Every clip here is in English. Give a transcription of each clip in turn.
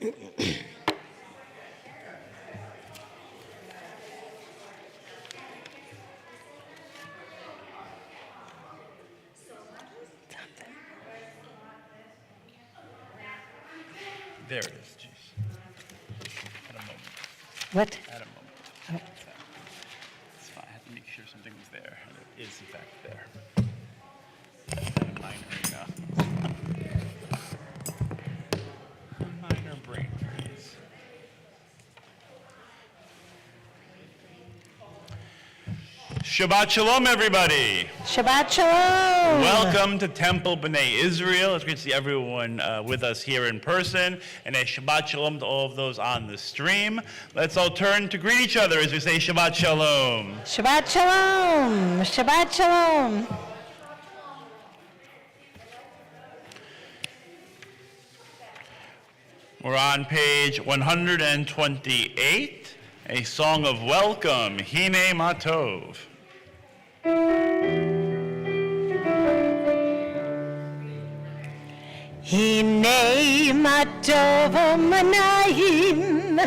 There it is, jeez. At a moment. What? At a moment. It's fine. I had to make sure something was there, and it is in fact there. Minor brain freeze. Shabbat Shalom, everybody. Shabbat Shalom. Welcome to Temple B'nai Israel. It's great to see everyone with us here in person, and a Shabbat Shalom to all of those on the stream. Let's all turn to greet each other as we say Shabbat Shalom. Shabbat Shalom. Shabbat Shalom. We're on page 128, a song of welcome, Hine Matov. Hine matov u'manayim,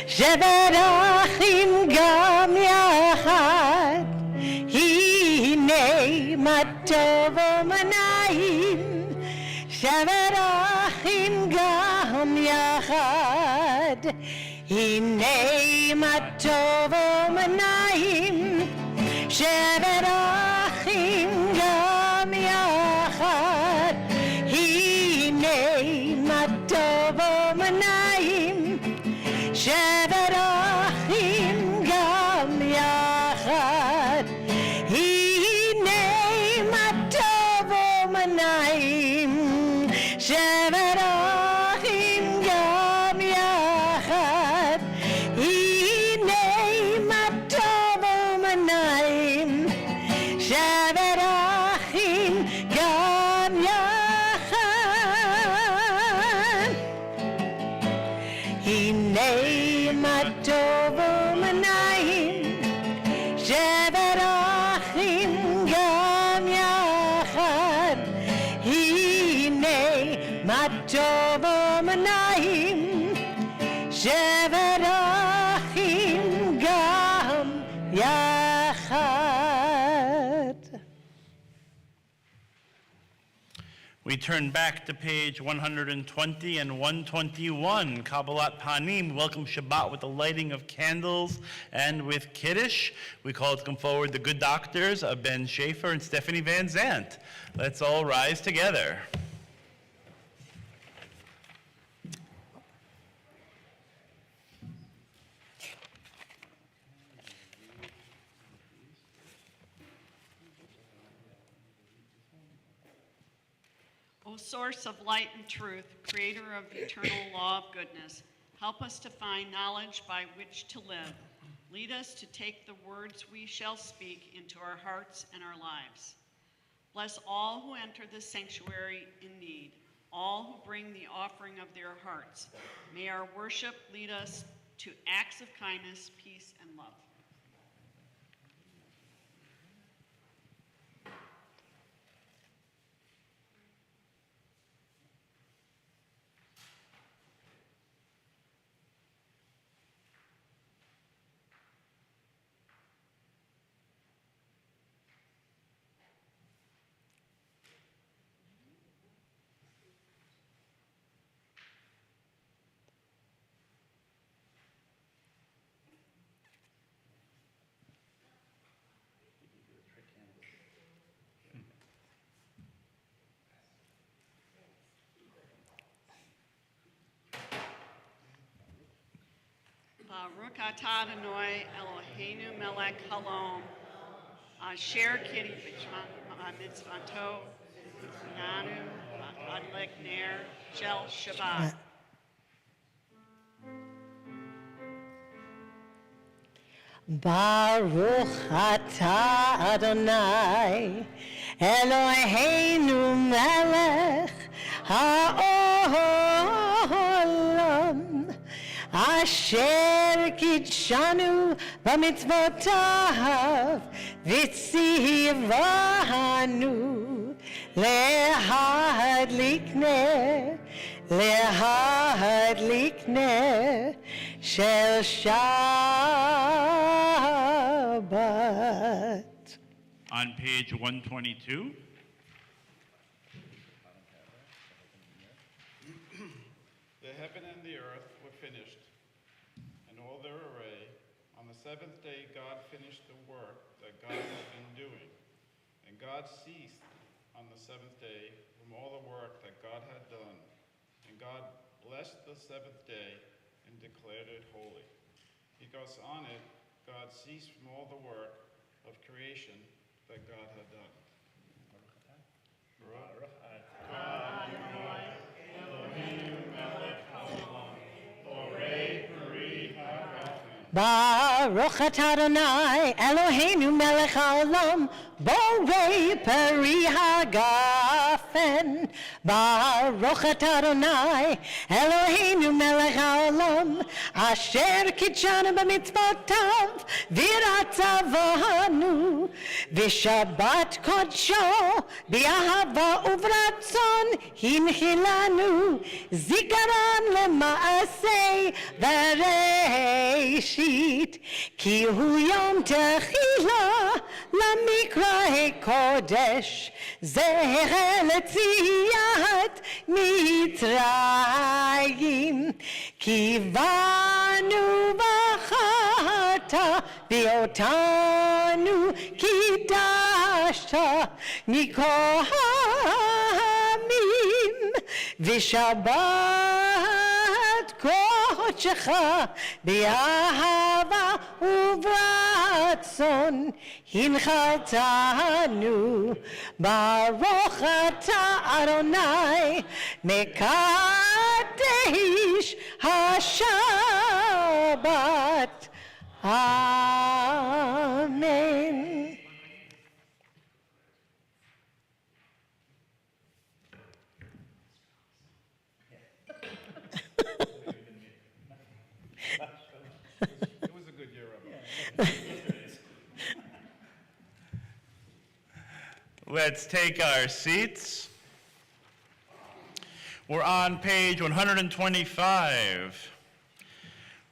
sheberachim gam yachad. Hine matov u'manayim, sheberachim gam yachad. Hine matov u'manayim, sheberachim gam yachad. Matov u'manayim, sheberachim gam yachad. Hine matov u'manayim, sheberachim gam yachad. Hine matov u'manayim, sheberachim gam yachad. Hine matov u'manayim, sheberachim gam yachad. Hine matov u'manayim, sheberachim gam yachad. We turn back to page 120 and 121, Kabbalat Panim. Welcome Shabbat with the lighting of candles and with Kiddush. We call to come forward the good doctors of Ben Schaefer and Stephanie Van Zandt. Let's all rise together. O source of light and truth, creator of eternal law of goodness, help us to find knowledge by which to live. Lead us to take the words we shall speak into our hearts and our lives. Bless all who enter this sanctuary in need, all who bring the offering of their hearts. May our worship lead us to acts of kindness, peace, and love. Baruch atah Adonai Eloheinu melech haolam, asher kiri mitzvato nanu adlek ner shel Shabbat. Baruch atah Adonai Eloheinu melech haolam, asher kitshanu b'mitzvotav v'tzivanu lehadlik ner להדליק נר של שבת. On page 122. The heaven and the earth were finished, and all their array. On the seventh day God finished the work that God had been doing. And God ceased on the seventh day from all the work that God had done. And God blessed the seventh day and declared it holy, because on it God ceased from all the work of creation that God had done. Baruch atah Adonai Eloheinu melech haolam borei peri hagafen. Baruch atah Adonai Eloheinu melech haolam asher kitshanu b'mitzvotav v'iratzavanu v'shabbat kodsho b'ahava uvratzon hinchilanu zikaron lema'aseh v'reishit ki hu yom techila למקרא קודש זכר ליציאת מצרים כי באנו בחרת ואותנו קידשת מכל העמים ושבת קודשך באהבה וברצון הנחלתנו. ברוך אתה אדוני מקדש השבת. אמן. It was a good year, Rabbi. Let's take our seats. We're on page 125.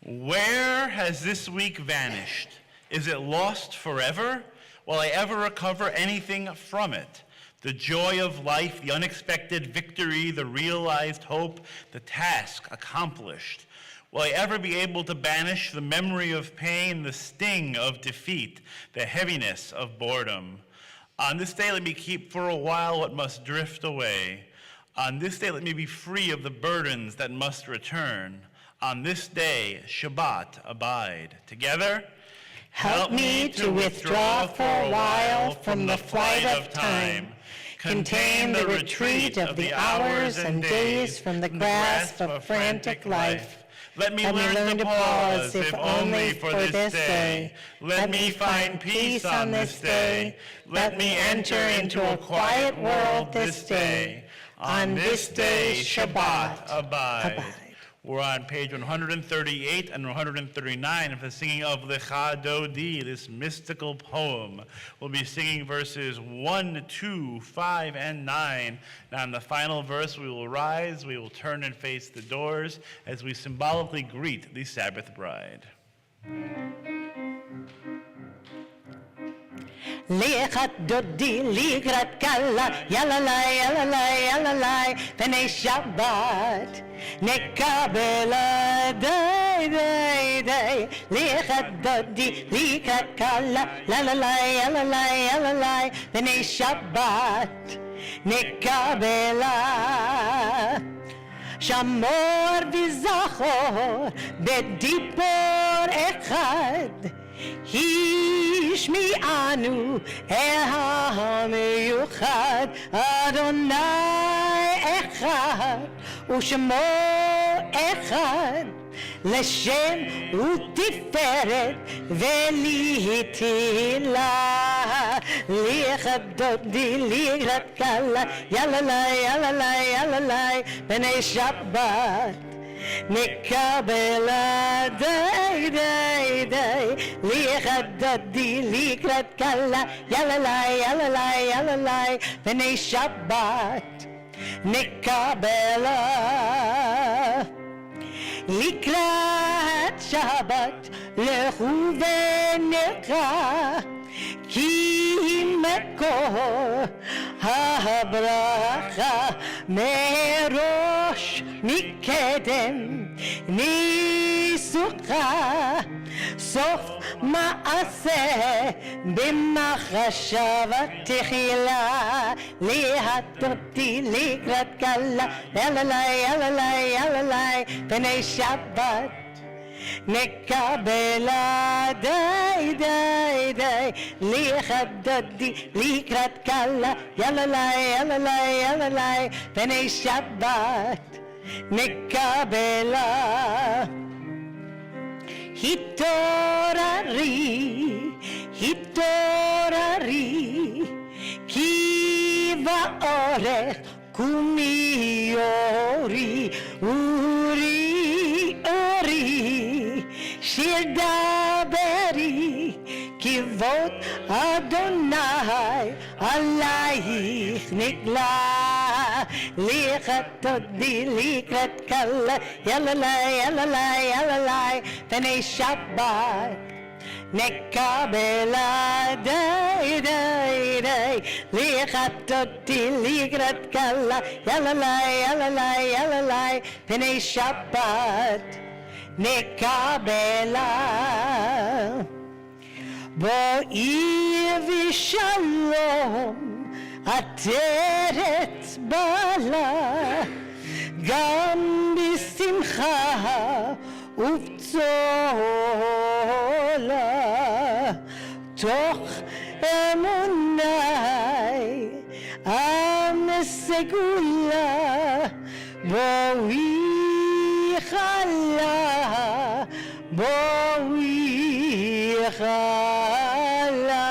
Where has this week vanished? Is it lost forever? Will I ever recover anything from it? The joy of life, the unexpected victory, the realized hope, the task accomplished. Will I ever be able to banish the memory of pain, the sting of defeat, the heaviness of boredom? On this day, let me keep for a while what must drift away. On this day, let me be free of the burdens that must return. On this day, Shabbat, abide. Together, Help me to withdraw for a while from the flight of time. Contain the retreat of the hours and days from the grasp of frantic life. Let me learn to pause, if only for this day. Let me find peace on this day. Let me enter into a quiet world this day. On this day, Shabbat, abide. We're on page 138 and 139 of the singing of Lecha Dodi, this mystical poem. We'll be singing verses 1, 2, 5, and 9. Now in the final verse, we will rise, we will turn and face the doors as we symbolically greet the Sabbath bride. Lichat dodi, likrat kalla, yalalai, yalalai, yalalai, pnei Shabbat, nekabela, day, day, day. Lichat dodi, likrat kalla, yalalai, yalalai, yalalai, pnei Shabbat, nekabela. Shamor v'zachor, b'dipor echad, השמיענו אל המיוחד, אדוני אחד ושמו אחד, לשם ותפארת ולהיטילה. ליחד דודי ליחד קלה, יללי יללי יללי, בני שבת נקבלה, די די די. ליחד דודי לקראת קלה, יללי יללי יללי, בני שבת נקבלה לקראת שבת לכו ונקרא כי מקור הברכה מראש מקדם ניסוחה סוף מעשה במחשבה תחילה להטותי לקראת קלה יללי יללי יללי פני שבת נקבלה די די די לחדדי לקראת קלה יללי יללי יללי פני שבת נקבלה התעוררי התעוררי כי באורך קומי אורי אורי אורי שיר דברי כבוד אדוני עלייך נגלה לכתודי לקראת קלה יללי יללי יללי פני שבת נקבלה די די די לכתותי לקראת קלה יללי יללי יללי פני שבת נקבלה בואי ושלום עטרת בעלה גם בשמחה ובצולה תוך אמוני עם סגולה בואי חלה בואי חלה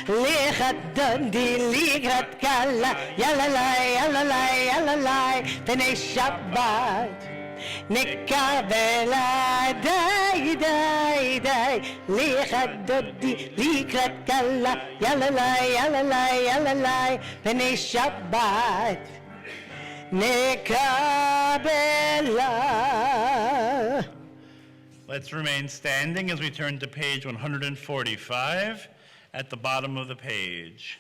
לחדדי לקראת קלה יללי יללי יללי פני שבת נקבלה די די די לחדדי לקראת קלה יללי יללי יללי פני שבת נקבלה. Let's remain standing as we turn to page 145 at the bottom of the page.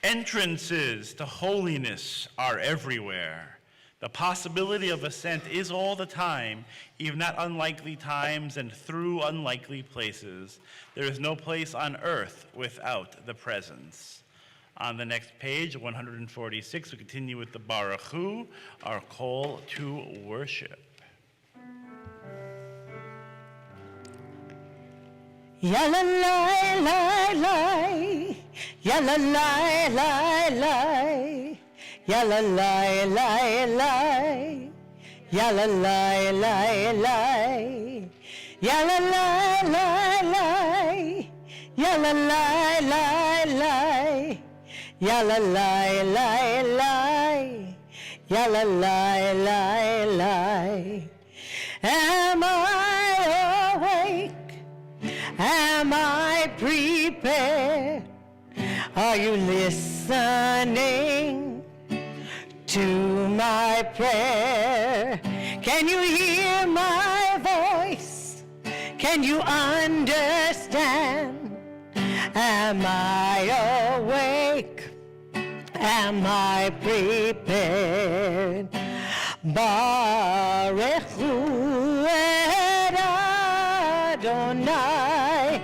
Entrances to holiness are everywhere. The possibility of ascent is all the time, even at unlikely times and through unlikely places. There is no place on earth without the presence. On the next page, 146, we continue with the Baruch Hu, our call to worship. Yalla lai lai lai, yalla lai lai lai, yalla lai lai lai, yalla lai lai lai, yalla lai lai lai, yalla lai lai lai, yalla lai lai lai, yalla lai lai lai. Am I awake? Am I prepared? Are you listening to my prayer? Can you hear my voice? Can you understand? Am I awake? Am I prepared? Baruch Hu Adonai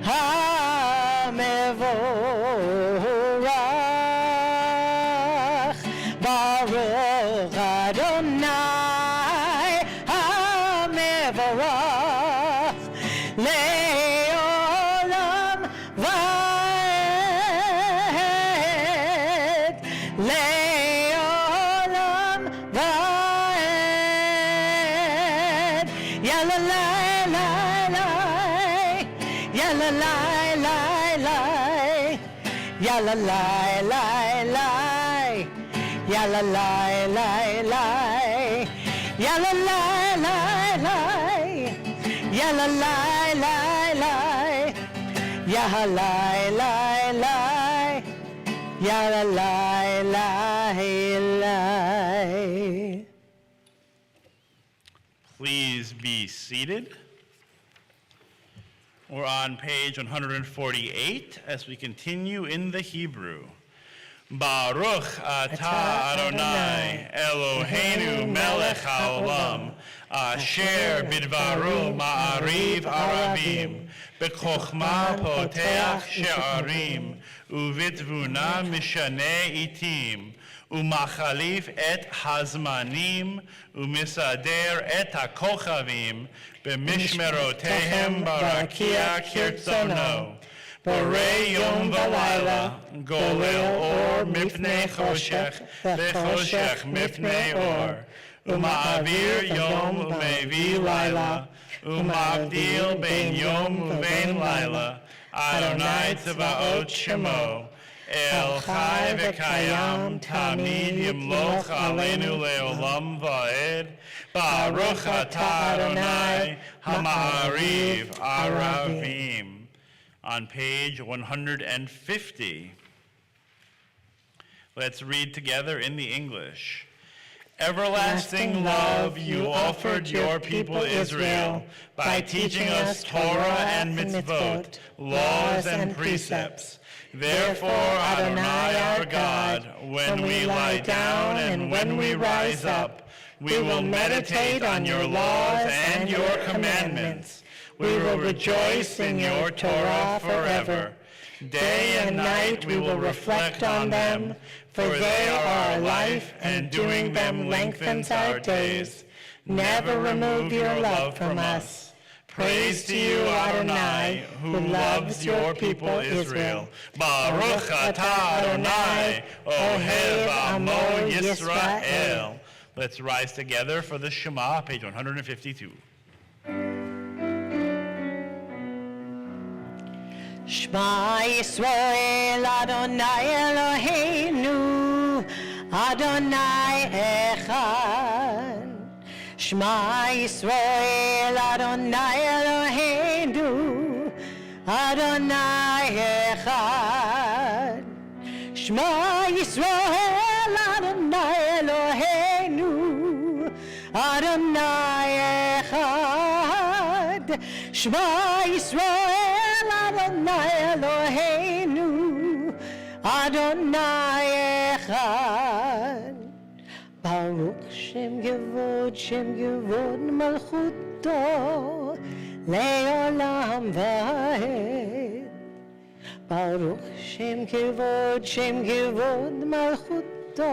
HaMevorach Baruch Adonai HaMevorach Le'olam va'ed Le'olam va'ed Yalla la la Yalla lai lai lai, yalla lai lai lai, yalla lai lai lai, yalla lai lai lai, yalla lai lai lai, yalla lai lai lai, Ya la la. Please be seated. We're on page 148 as we continue in the Hebrew. Baruch atah Adonai Eloheinu melech haolam asher bidvaru ma'ariv arabim b'chokhma poteach she'arim uvitvuna mishane itim umachalif et hazmanim umisader et hakochavim b'mishmerotehem barakia kirtzono Borei yom v'layla, golel or mipnei choshech, v'choshech mipnei or, uma'avir yom u'mevi layla, uma'avdil bein yom u'bein layla, Adonai tzvaot shemo, El chai v'kayam tamid yimloch aleinu leolam va'ed, Baruch atah Adonai ha'ma'ariv aravim. On page 150. Let's read together in the English. Everlasting love you offered your people Israel by teaching us Torah and mitzvot, laws and precepts. Therefore, Adonai our God, when we lie down and when we rise up, we will meditate on your laws and your commandments. We will rejoice in your Torah forever. Day and night we will reflect on them, for they are our life, and doing them lengthens our days. Never remove your love from us. Praise to you, Adonai, who loves your people Israel. Baruch atah Adonai, Ohev Amo Yisrael. Let's rise together for the Shema, page 152. Shema Yisrael Adonai Eloheinu Adonai Echad. Shema Yisrael Adonai Eloheinu Adonai Echad. Shema Yisrael Adonai Eloheinu Adonai Echad. Shema Yisrael Adonai Eloheinu, Adonai Echad. Baruch Shem Yevod Malchuto, Leolam Vaed. Baruch Shem Yevod Malchuto,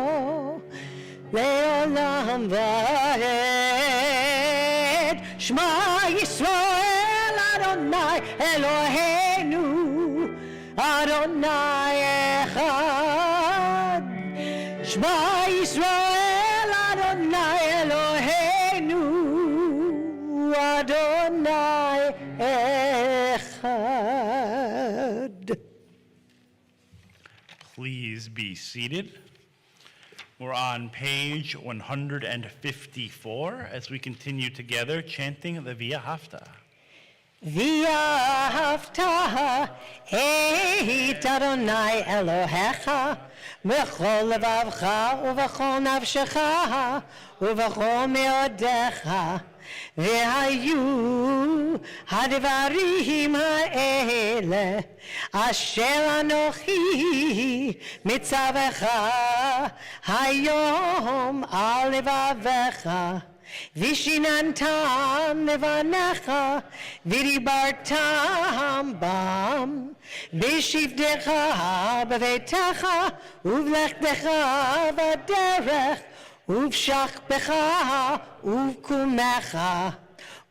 Leolam Vaed. Shema Yisrael Adonai Eloheinu Adonai Echad. Shema Yisrael Adonai Eloheinu Adonai Echad. Please be seated. We're on page 154 as we continue together chanting the V'ahavta. V'ahavta et Adonai Elohecha b'chol levavcha u'v'chol nafshecha u'v'chol meodecha v'hayu hadvarim ha'ele asher anochi mitzavecha hayom al levavecha Vishinantam levanecha, v'dibartam bam, b'shivdecha b'veitecha, uv'lechtecha v'derech, uv'shachbecha uv'kumecha,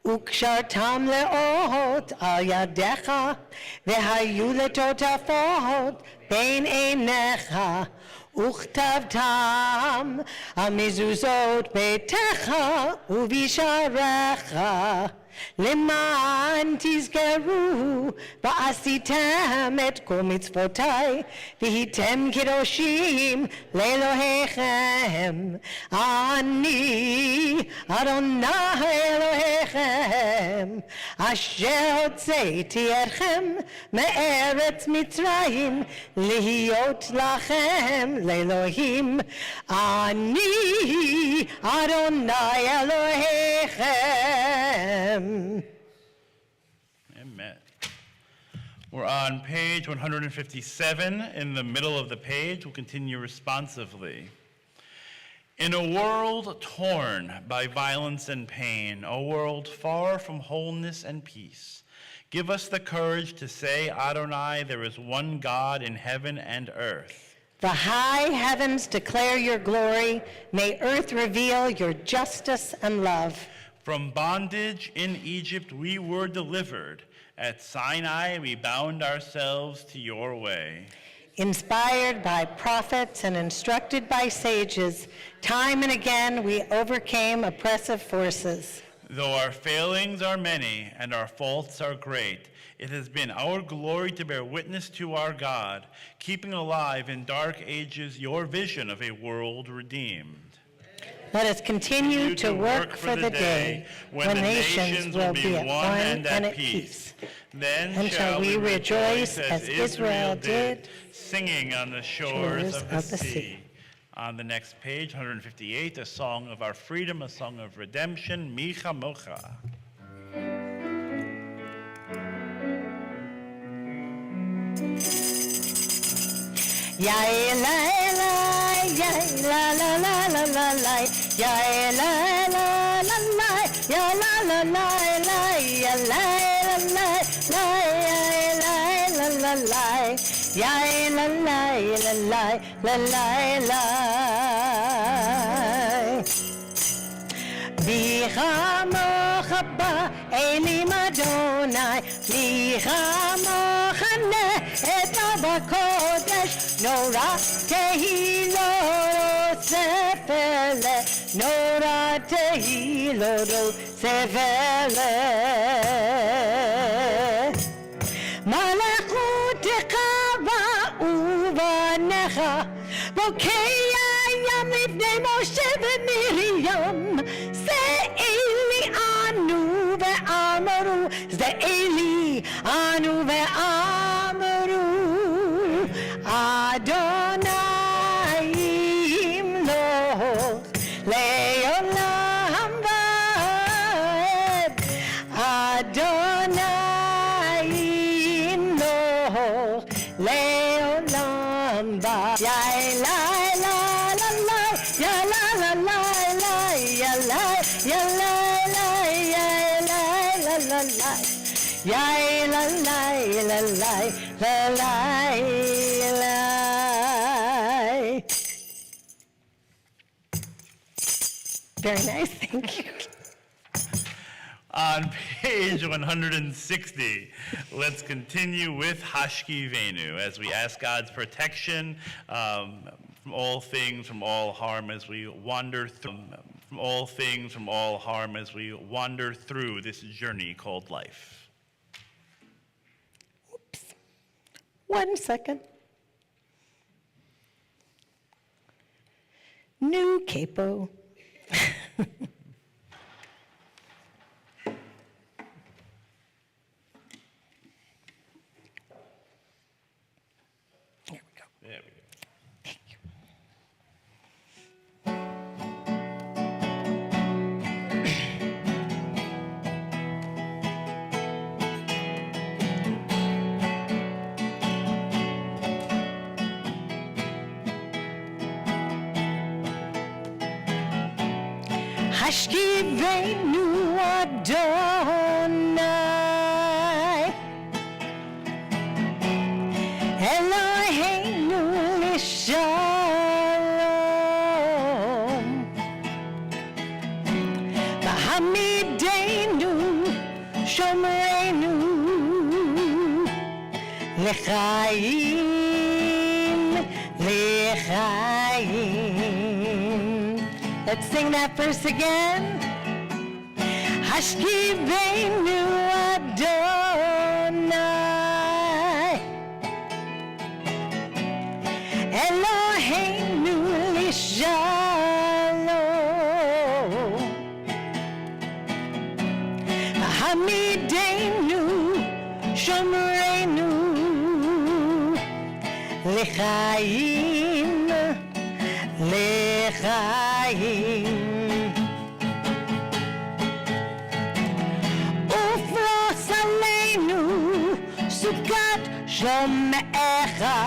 ukshartam leot al yadecha, v'hayu letotafot bein einecha, וכתבתם המזוזות ביתך ובשעריך למען תזכרו ועשיתם את כל מצוותיי והייתם קדושים לאלוהיכם. אני אדוני אלוהיכם אשר הוצאתי אתכם מארץ מצרים להיות לכם לאלוהים. אני אדוני אלוהיכם. Amen. We're on page 157. In the middle of the page, we'll continue responsively. In a world torn by violence and pain, a world far from wholeness and peace, give us the courage to say, Adonai, there is one God in heaven and earth. The high heavens declare your glory. May earth reveal your justice and love. From bondage in Egypt we were delivered. At Sinai we bound ourselves to your way. Inspired by prophets and instructed by sages, time and again we overcame oppressive forces. Though our failings are many and our faults are great, it has been our glory to bear witness to our God, keeping alive in dark ages your vision of a world redeemed. Let us continue to work for the day when the nations will be at one and at peace. Then shall we rejoice as Israel did, singing on the shores of the sea. On the next page, 158, a song of our freedom, a song of redemption, Mi Chamocha. Ya la la ya la la la la la la ya la la la la ya la la la la ya la la la la la la ya la la la la Bichamocha ba elim Adonai Bichamocha et bakodesh Nora tehilo sefele Nora tehilo sefele Malachutecha ba'uvanecha Bokeya yam lifnei Moshe v'Miriam Ze'eli anu ve'amaru Ze'eli anu ve'amaru Adonai imloch le'olam va'ed Adonai imloch le'olam va'ed Ya la la la la Ya la la la la Ya la ya la la Ya la la la la Ya la la la la la la la Very nice, thank you. On page 160, let's continue with Hashkivenu as we ask God's protection from all things, from all harm as we wander through, from all things, from all harm as we wander through this journey called life. Oops. 1 second. New capo. Here we go. There we go. Thank you. Hashkivenu Adonai Eloheinu Shalom Bahamidenu Shomreinu L'chaim L'chaim Let's sing that verse again. Hashkivenu Adonai Eloheinu Lishalom Hamidenu Shomreinu L'chaim L'chaim Ufros Aleinu Sukkot Shomecha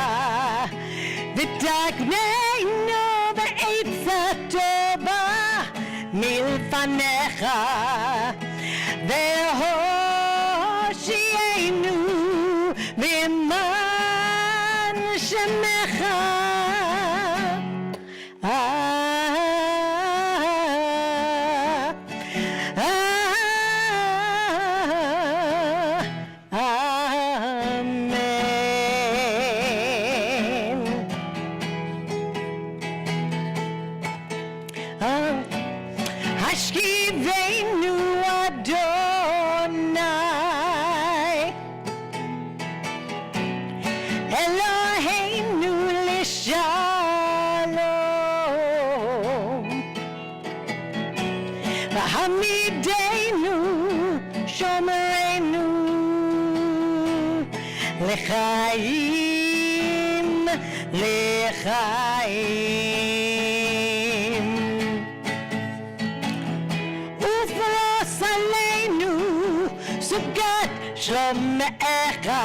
V'tagneinu B'etz HaTorah Milfanecha V'hoshienu B'man Shemecha Hashkivenu Adonai Eloheinu Lishalom Hamidenu Shomerenu L'chaim L'chaim Ufros Aleinu Sukkot Shomecha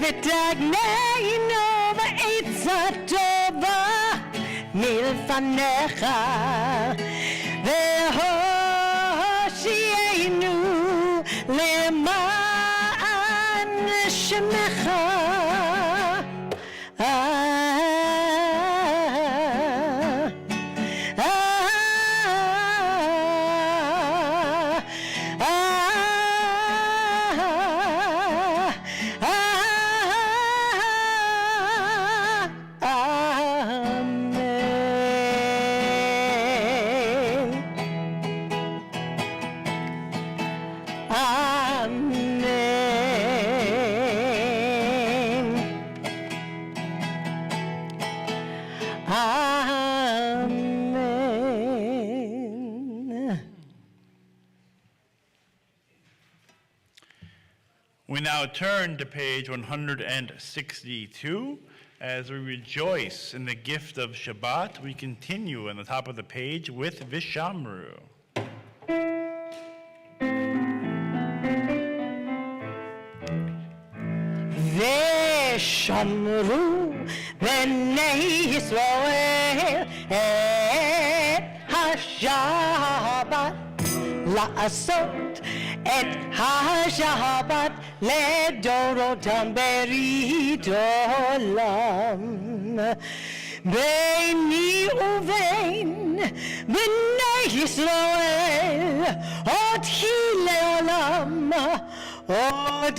V'tagneinu B'etz HaTorah Milfanecha V'hoshienu L'man Shemecha Amen. We now turn to page 162. As we rejoice in the gift of Shabbat, we continue on the top of the page with Vishamru. Veshamru B'nei Yisrael Et HaShabbat La'asot Et HaShabbat Ledorotam Berit Olam Beini uvein B'nei Yisrael Ot hi le'olam Od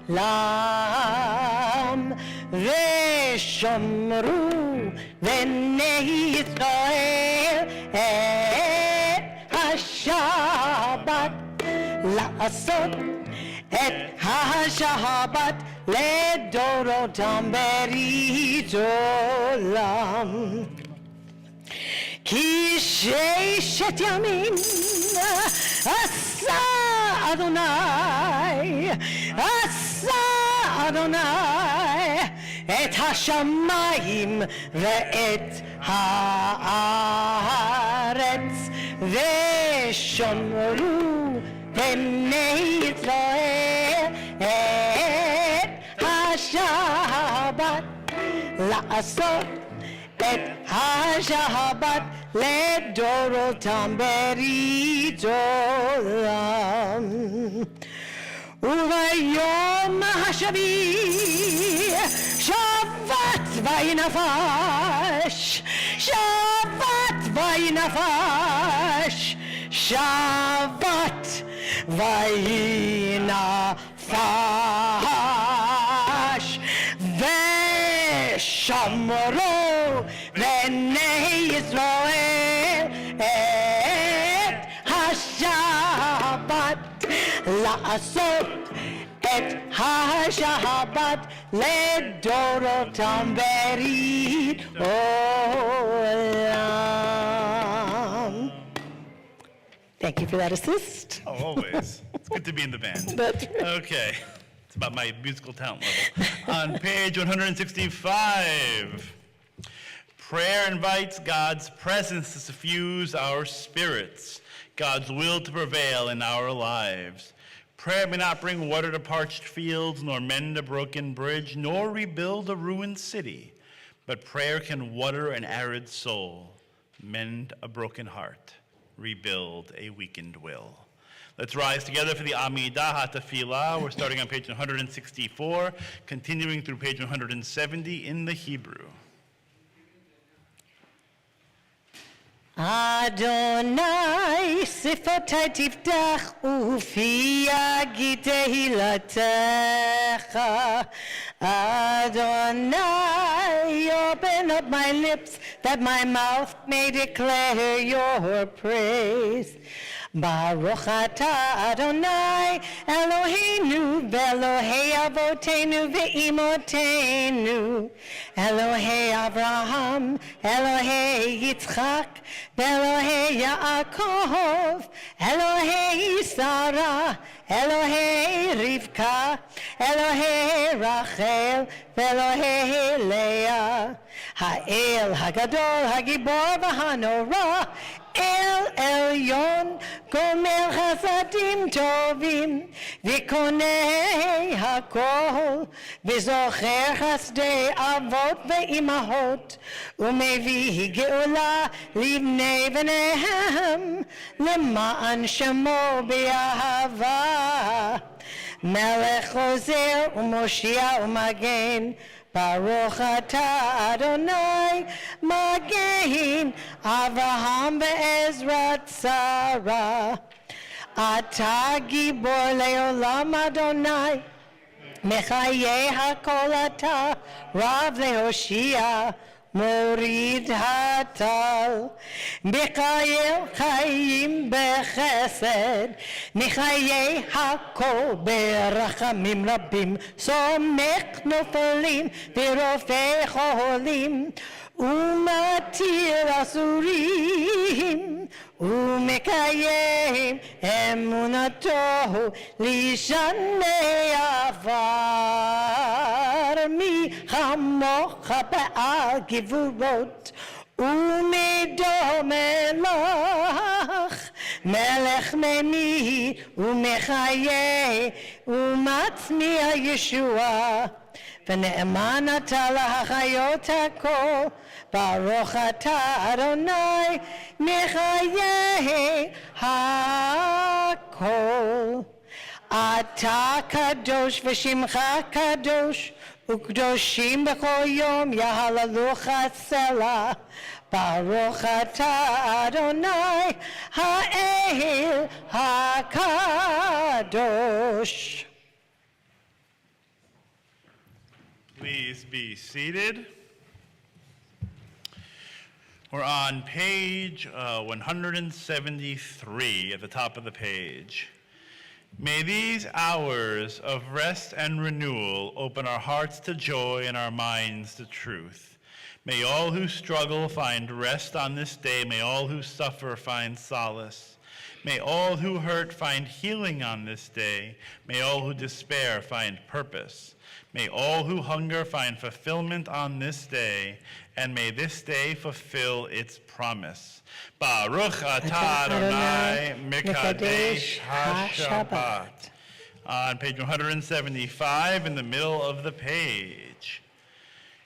le'olam V'shomru B'nei Yisrael Et HaShabbat La'asot Et HaShabbat Ledorotam Berit Olam Ki sheishet yamin Asa Adonai Et hashamayim ve'et haaretz Ve'shomru B'nei Yisrael Et hashabat La'asot Et hashabat Ledorotam Berit Olam Uvayom HaShavi Shabbat Vaynafash Shabbat Vaynafash Shabbat Vaynafash Ve'shamro B'nei Yisrael לעשות את השבת לדורותם ברית עולם. Thank you for that assist. Oh, always. It's good to be in the band. That's right. Okay. It's about my musical talent level. On page 165, prayer invites God's presence to suffuse our spirits, God's will to prevail in our lives. Prayer may not bring water to parched fields, nor mend a broken bridge, nor rebuild a ruined city, but prayer can water an arid soul, mend a broken heart, rebuild a weakened will. Let's rise together for the Amidah HaTefillah. We're starting on page 164, continuing through page 170 in the Hebrew. Adonai, sifotay tiftach, ufi yagid tehilatecha. Adonai, open up my lips, that my mouth may declare your praise. Baruch atah Adonai, Eloheinu, ve'Elohei avotenu ve'imotenu, Elohei Avraham, Elohei Yitzchak, ve'Elohei Yaakov, Elohei Sarah, Elohei Rivka, Elohei Rachel, ve'Elohei Leah, Ha'el Hagadol, Hagibor v'Hanora, El Elyon, Gomer Chasadim Tovim, V'konei Hakol, V'zocher Chasdei Avot Ve'imahot, Umevi Geula Livnei V'nehem, Lema'an Shemo B'Ahava, Melech Ozer U'Moshia U'Magen, Baruch atah Adonai, Magen, Avraham ve'Ezra Tzara. Atah gibor le'olam Adonai, Mechayeh hakol atah, Rav le'Hoshia, Morid hatal. Mikayel chayim bechesed, Michayeh hakol berachamim rabim, Somech nofelim v'rofei cholim, Umatir asurim, Umekayem emunato lishanei avar, Mi chamocha be'al givurot, Umedo melach, Melech meni umechayeh, Umatzmiya Yeshua, V'ne'eman atah lahachayot hakol, Baruch atah Adonai, Mechayeh hakol. Atah kadosh v'shimcha kadosh, U'kdoshim b'chol yom yahalalucha selah. Baruch atah Adonai, Ha'el hakadosh. Please be seated. We're on page 173 at the top of the page. May these hours of rest and renewal open our hearts to joy and our minds to truth. May all who struggle find rest on this day. May all who suffer find solace. May all who hurt find healing on this day. May all who despair find purpose. May all who hunger find fulfillment on this day, and may this day fulfill its promise. Baruch atah Adonai Mekadesh HaShabbat. On page 175, in the middle of the page.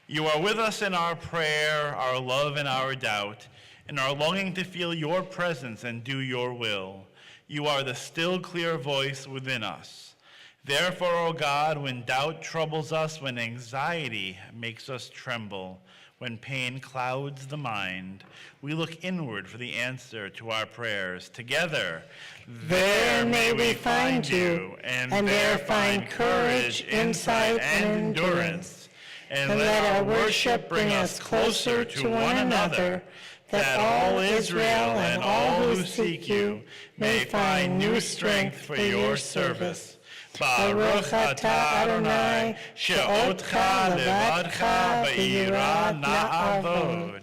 You are with us in our prayer, our love, and our doubt, in our longing to feel your presence and do your will. You are the still, clear voice within us. Therefore, O God, when doubt troubles us, when anxiety makes us tremble, when pain clouds the mind, we look inward for the answer to our prayers. Together, There may we find you, and there find courage, insight, and endurance. And let our worship bring us closer to one another, that all Israel and all who seek you may find new strength for your service. Baruch atah Adonai, she'otcha levadcha b'yirah na'avod.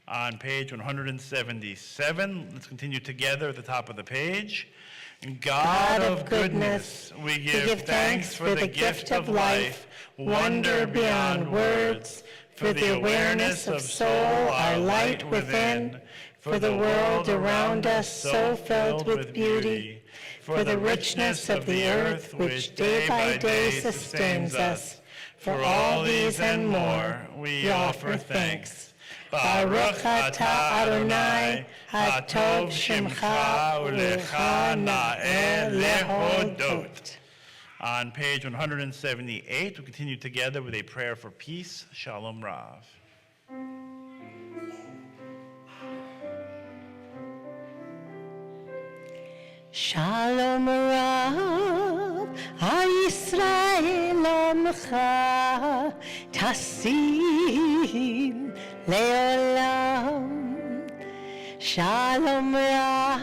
On page 177, let's continue together at the top of the page. God of goodness, we give thanks for the gift of life, wonder beyond words, for the awareness of soul, our light within, for the world around us so filled with beauty, for the richness of the earth which day by day sustains us. For all these and more, we offer thanks. Baruch atah Adonai, hatov shemcha ulecha na'eh lehodot. On page 178, we continue together with a prayer for peace. Shalom Rav. Shalom Rav, HaYisrael Amcha, Tasim Leolam. Shalom Rav,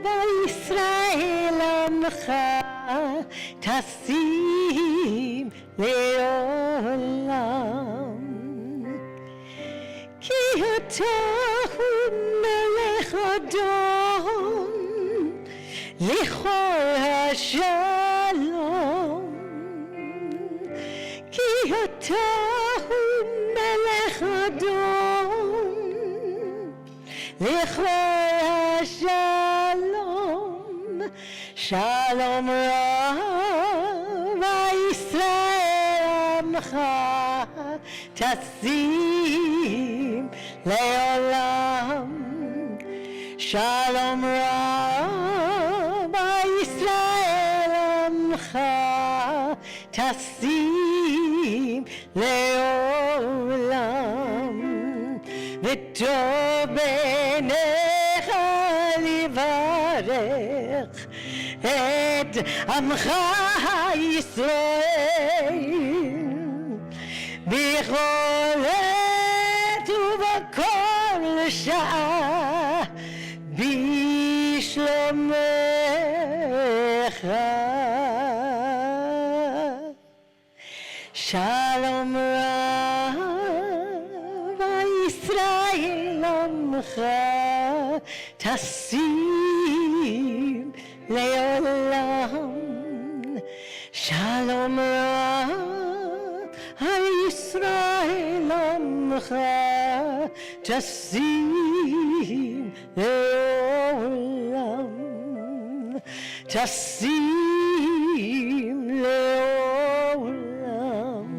HaYisrael Amcha, Tasim Leolam. Ki Atahu Melech Adon, Lichor HaShalom, Ki Atahu Melech Adon, Lichor HaShalom. Shalom Rav, HaYisrael Amcha, Tasim Leolam. Shalom Rav, HaYisrael Amcha, Tasim Leolam. V'tov b'neicha livarech et Amcha Yisrael b'chol עת ובכל שעה בשלומך. Shalom Rav, HaYisrael Amcha, Tasim Leolam. Shalom Rav, HaYisrael Amcha, Tasim Leolam. Tasim Leolam.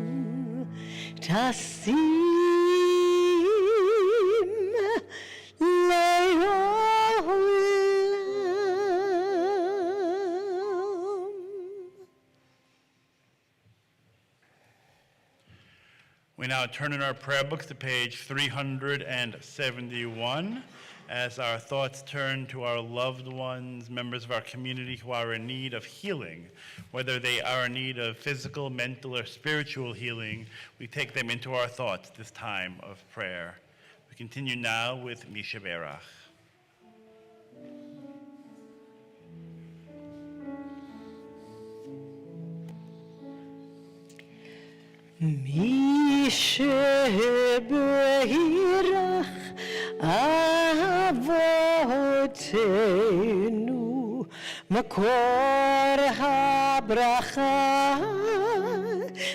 Tasim Leolam. We now turn in our prayer books to page 371 as our thoughts turn to our loved ones, members of our community who are in need of healing. Whether they are in need of physical, mental, or spiritual healing, we take them into our thoughts this time of prayer. We continue now with Misha Berach. Misheberach avotenu makor habracha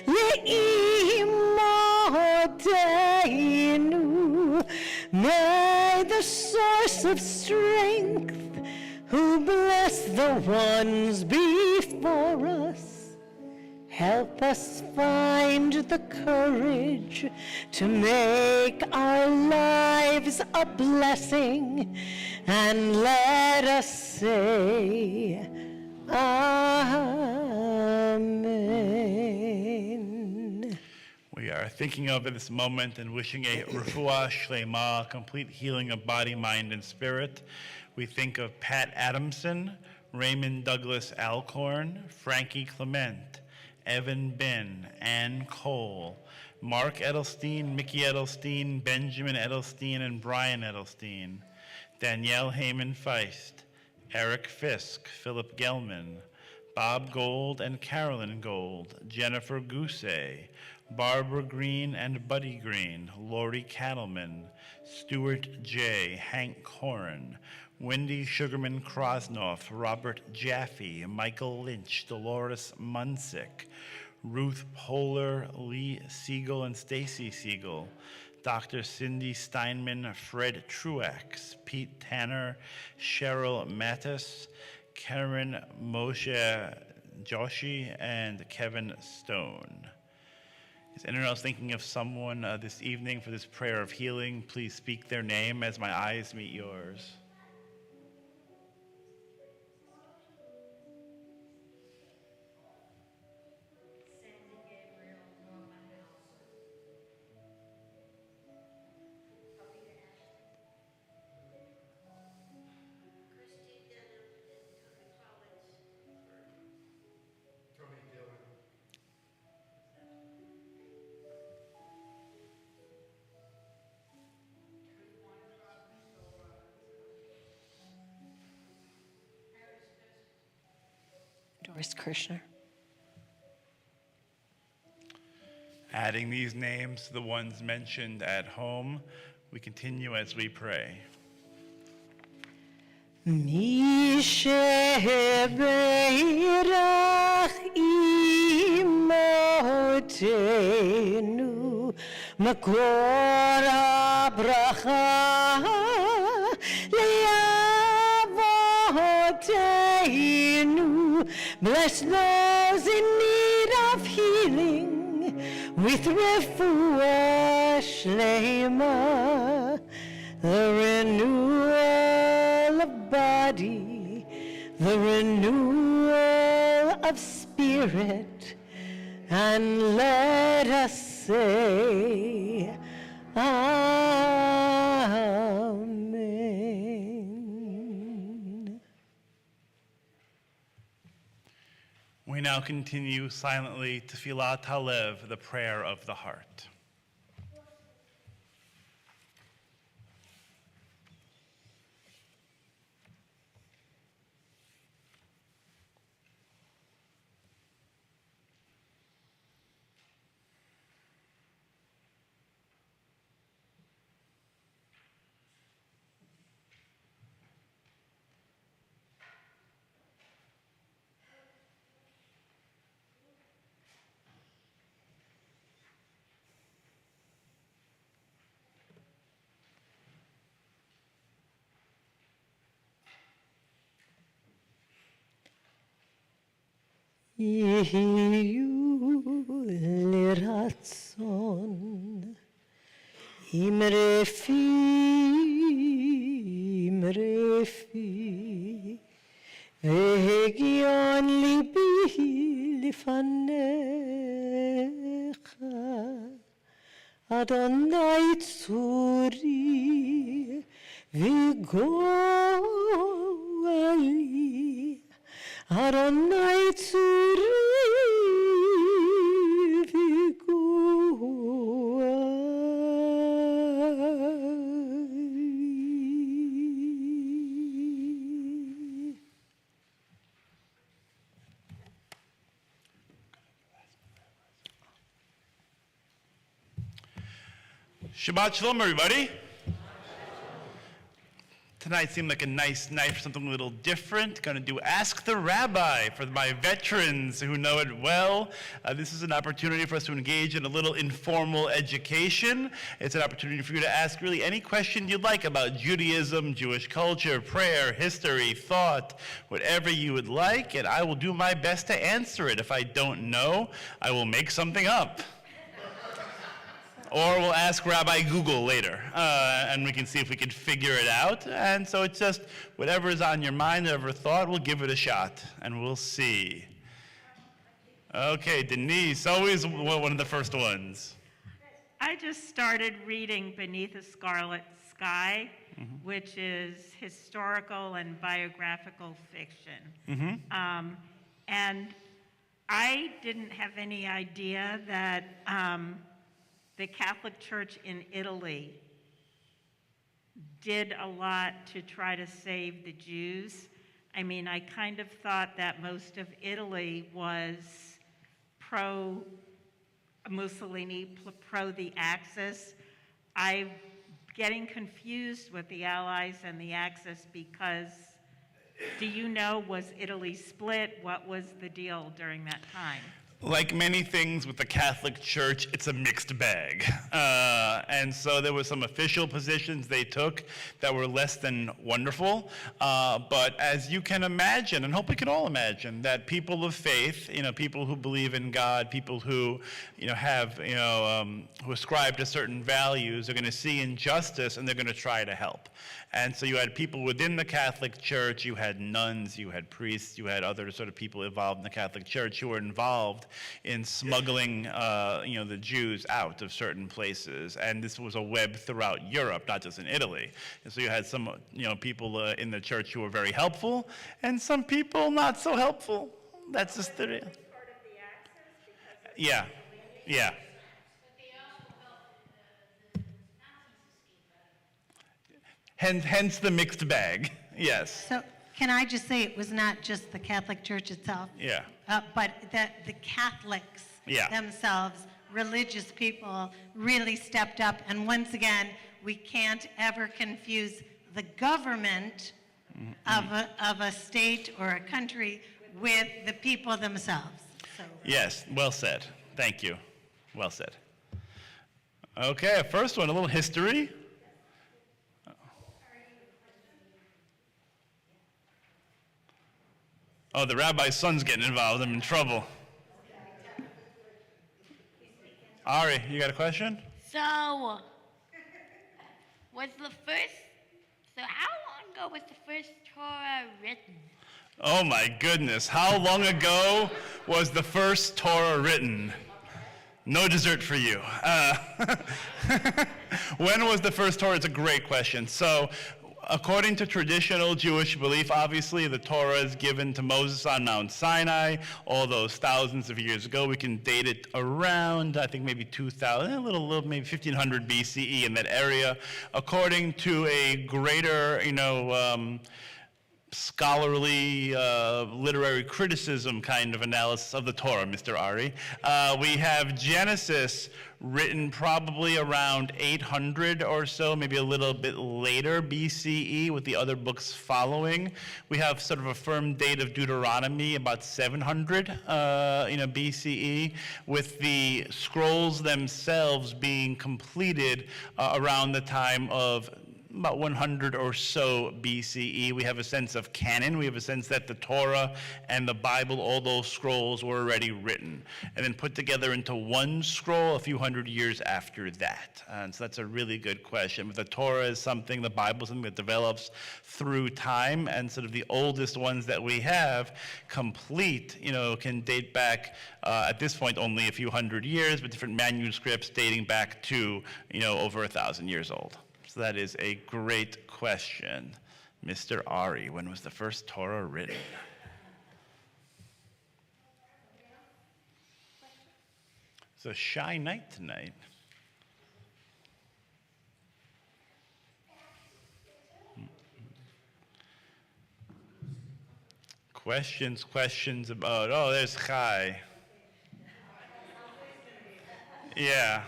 leimotenu. May the source of strength who bless the ones before us help us find the courage to make our lives a blessing, and let us say, Amen. We are thinking of this moment and wishing a refuah shlema, complete healing of body, mind, and spirit. We think of Pat Adamson, Raymond Douglas Alcorn, Frankie Clement, Evan Ben, Ann Cole, Mark Edelstein, Mickey Edelstein, Benjamin Edelstein, and Brian Edelstein, Danielle Heyman Feist, Eric Fisk, Philip Gelman, Bob Gold and Carolyn Gold, Jennifer Gousset, Barbara Green and Buddy Green, Lori Cattleman, Stuart J., Hank Corin, Wendy Sugarman Krosnoff, Robert Jaffe, Michael Lynch, Dolores Munsick, Ruth Poehler, Lee Siegel and Stacy Siegel, Dr. Cindy Steinman, Fred Truax, Pete Tanner, Cheryl Mattis, Karen Moshe Joshi, and Kevin Stone. Is anyone else thinking of someone this evening for this prayer of healing? Please speak their name as my eyes meet yours. Doris Kirshner. Adding these names to the ones mentioned at home, we continue as we pray. Mi shebeirach imotenu makor habracha le'avotenu. Bless those in need of healing with refuah shlema, the renewal of body, the renewal of spirit, and let us say, Amen. We now continue silently to Tfilat Halev, the prayer of the heart. יהיו לרצון עם רפי והגיון ליבי לפניך אדוני צורי וגואלי Adonai tzuri v'goali. Shabbat Shalom, everybody. Tonight seemed like a nice night for something a little different. Going to do Ask the Rabbi for my veterans who know it well. This is an opportunity for us to engage in a little informal education. It's an opportunity for you to ask really any question you'd like about Judaism, Jewish culture, prayer, history, thought, whatever you would like, and I will do my best to answer it. If I don't know, I will make something up. Or we'll ask Rabbi Google later, and we can see if we can figure it out. And so it's just whatever is on your mind, whatever thought, we'll give it a shot, and we'll see. Okay, Denise, always one of the first ones. I just started reading Beneath a Scarlet Sky, which is historical and biographical fiction. And I didn't have any idea that the Catholic Church in Italy did a lot to try to save the Jews. I mean, I kind of thought that most of Italy was pro-Mussolini, pro the Axis. I'm getting confused with the Allies and the Axis because, do you know, was Italy split? What was the deal during that time? Like many things with the Catholic Church, it's a mixed bag. And so there were some official positions they took that were less than wonderful. But as you can imagine, and hope we can all imagine, that people of faith, people who believe in God, people who, have, who ascribe to certain values are going to see injustice and they're going to try to help. And so you had people within the Catholic Church, you had nuns, you had priests, you had other sort of people involved in the Catholic Church who were involved in smuggling, the Jews out of certain places. And this was a web throughout Europe, not just in Italy. And so you had some, people in the church who were very helpful, and some people not so helpful. That's just the... Yeah, yeah. Hence the mixed bag, yes. So can I just say it was not just the Catholic Church itself? Yeah. But that the Catholics Yeah. themselves, religious people, really stepped up. And once again, we can't ever confuse the government of a state or a country with the people themselves. So. Yes, well said. Thank you. Well said. Okay, first one, a little history. Oh, the rabbi's son's getting involved. I'm in trouble. Ari, you got a question? So, how long ago was the first Torah written? Oh my goodness. How long ago was the first Torah written? No dessert for you. When was the first Torah? It's a great question. So, according to traditional Jewish belief, obviously the Torah is given to Moses on Mount Sinai all those thousands of years ago. We can date it around, I think maybe 2000, a little maybe 1500 BCE in that area. According to a greater, scholarly, literary criticism kind of analysis of the Torah, Mr. Ari. We have Genesis written probably around 800 or so, maybe a little bit later BCE, with the other books following. We have sort of a firm date of Deuteronomy, about 700 BCE, with the scrolls themselves being completed around the time of about 100 or so BCE. We have a sense of canon. We have a sense that the Torah and the Bible, all those scrolls were already written and then put together into one scroll a few hundred years after that. And so that's a really good question. But the Torah is something, the Bible is something that develops through time, and sort of the oldest ones that we have complete, can date back at this point only a few hundred years, but different manuscripts dating back to, over 1,000 years old. So that is a great question. Mr. Ari, when was the first Torah written? It's a shy night tonight. Questions about, there's Chai. Yeah.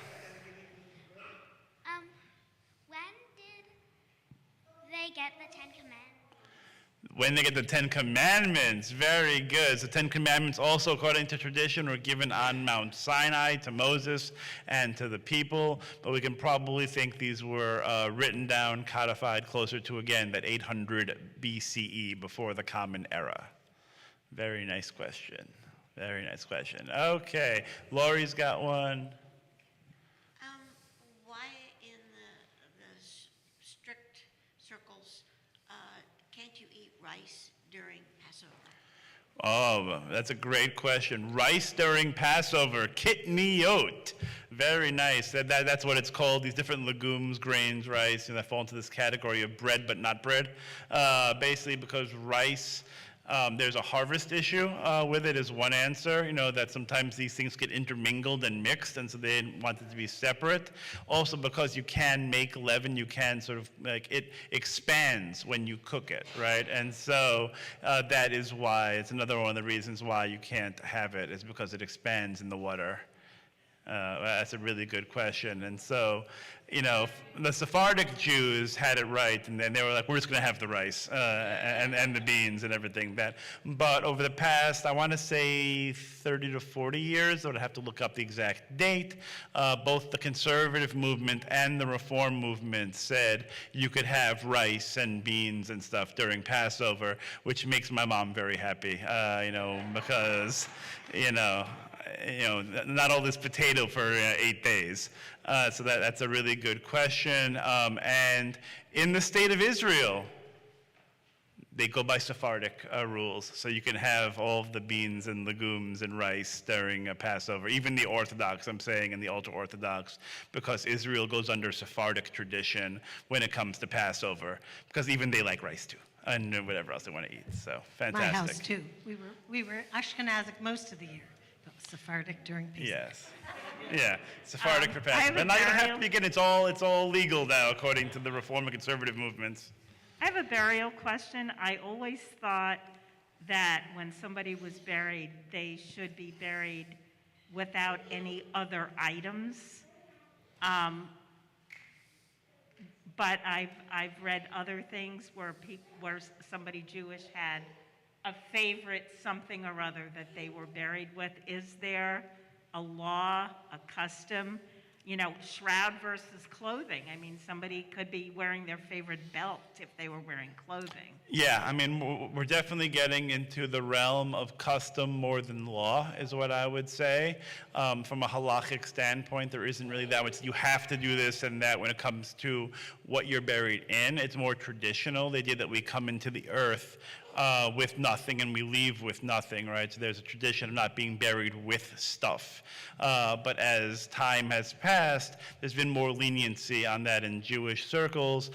They get the Ten Commandments? When they get the Ten Commandments, very good. So 10 Commandments also, according to tradition, were given on Mount Sinai to Moses and to the people, but we can probably think these were written down, codified closer to, again, that 800 BCE, before the Common Era. Very nice question. Very nice question. Okay, Lori's got one. Why in the strict circles can't you eat rice during Passover? Oh, that's a great question. Rice during Passover, kitniot. Very nice. That's what it's called. These different legumes, grains, rice, that fall into this category of bread but not bread. Basically because rice There's a harvest issue with it is one answer, that sometimes these things get intermingled and mixed, and so they want it to be separate. Also because you can make leaven, you can sort of, it expands when you cook it, right? And so that is why, it's another one of the reasons why you can't have it, is because it expands in the water. That's a really good question. And so, the Sephardic Jews had it right, and then they were like, we're just going to have the rice and the beans and everything. But over the past, I want to say 30 to 40 years, I would have to look up the exact date, both the conservative movement and the reform movement said you could have rice and beans and stuff during Passover, which makes my mom very happy, because, not all this potato for 8 days. So that's a really good question. And in the state of Israel, they go by Sephardic rules. So you can have all of the beans and legumes and rice during Passover, even the Orthodox, I'm saying, and the ultra-Orthodox, because Israel goes under Sephardic tradition when it comes to Passover, because even they like rice too, and whatever else they want to eat. So fantastic. My house, too. We were Ashkenazic most of the year, but Sephardic during Pesach. Yes. Yeah, Sephardic for I have Passover. a And now you don't have to burial- begin, it's all legal now, according to the Reform and Conservative movements. I have a burial question. I always thought that when somebody was buried, they should be buried without any other items. But I've read other things where somebody Jewish had a favorite something or other that they were buried with. Is there a law, a custom? Shroud versus clothing. I mean, somebody could be wearing their favorite belt if they were wearing clothing. Yeah, I mean, we're definitely getting into the realm of custom more than law, is what I would say. From a halachic standpoint, there isn't really that much, you have to do this and that when it comes to what you're buried in. It's more traditional, the idea that we come into the earth with nothing and we leave with nothing, right? So there's a tradition of not being buried with stuff. But as time has passed, there's been more leniency on that in Jewish circles,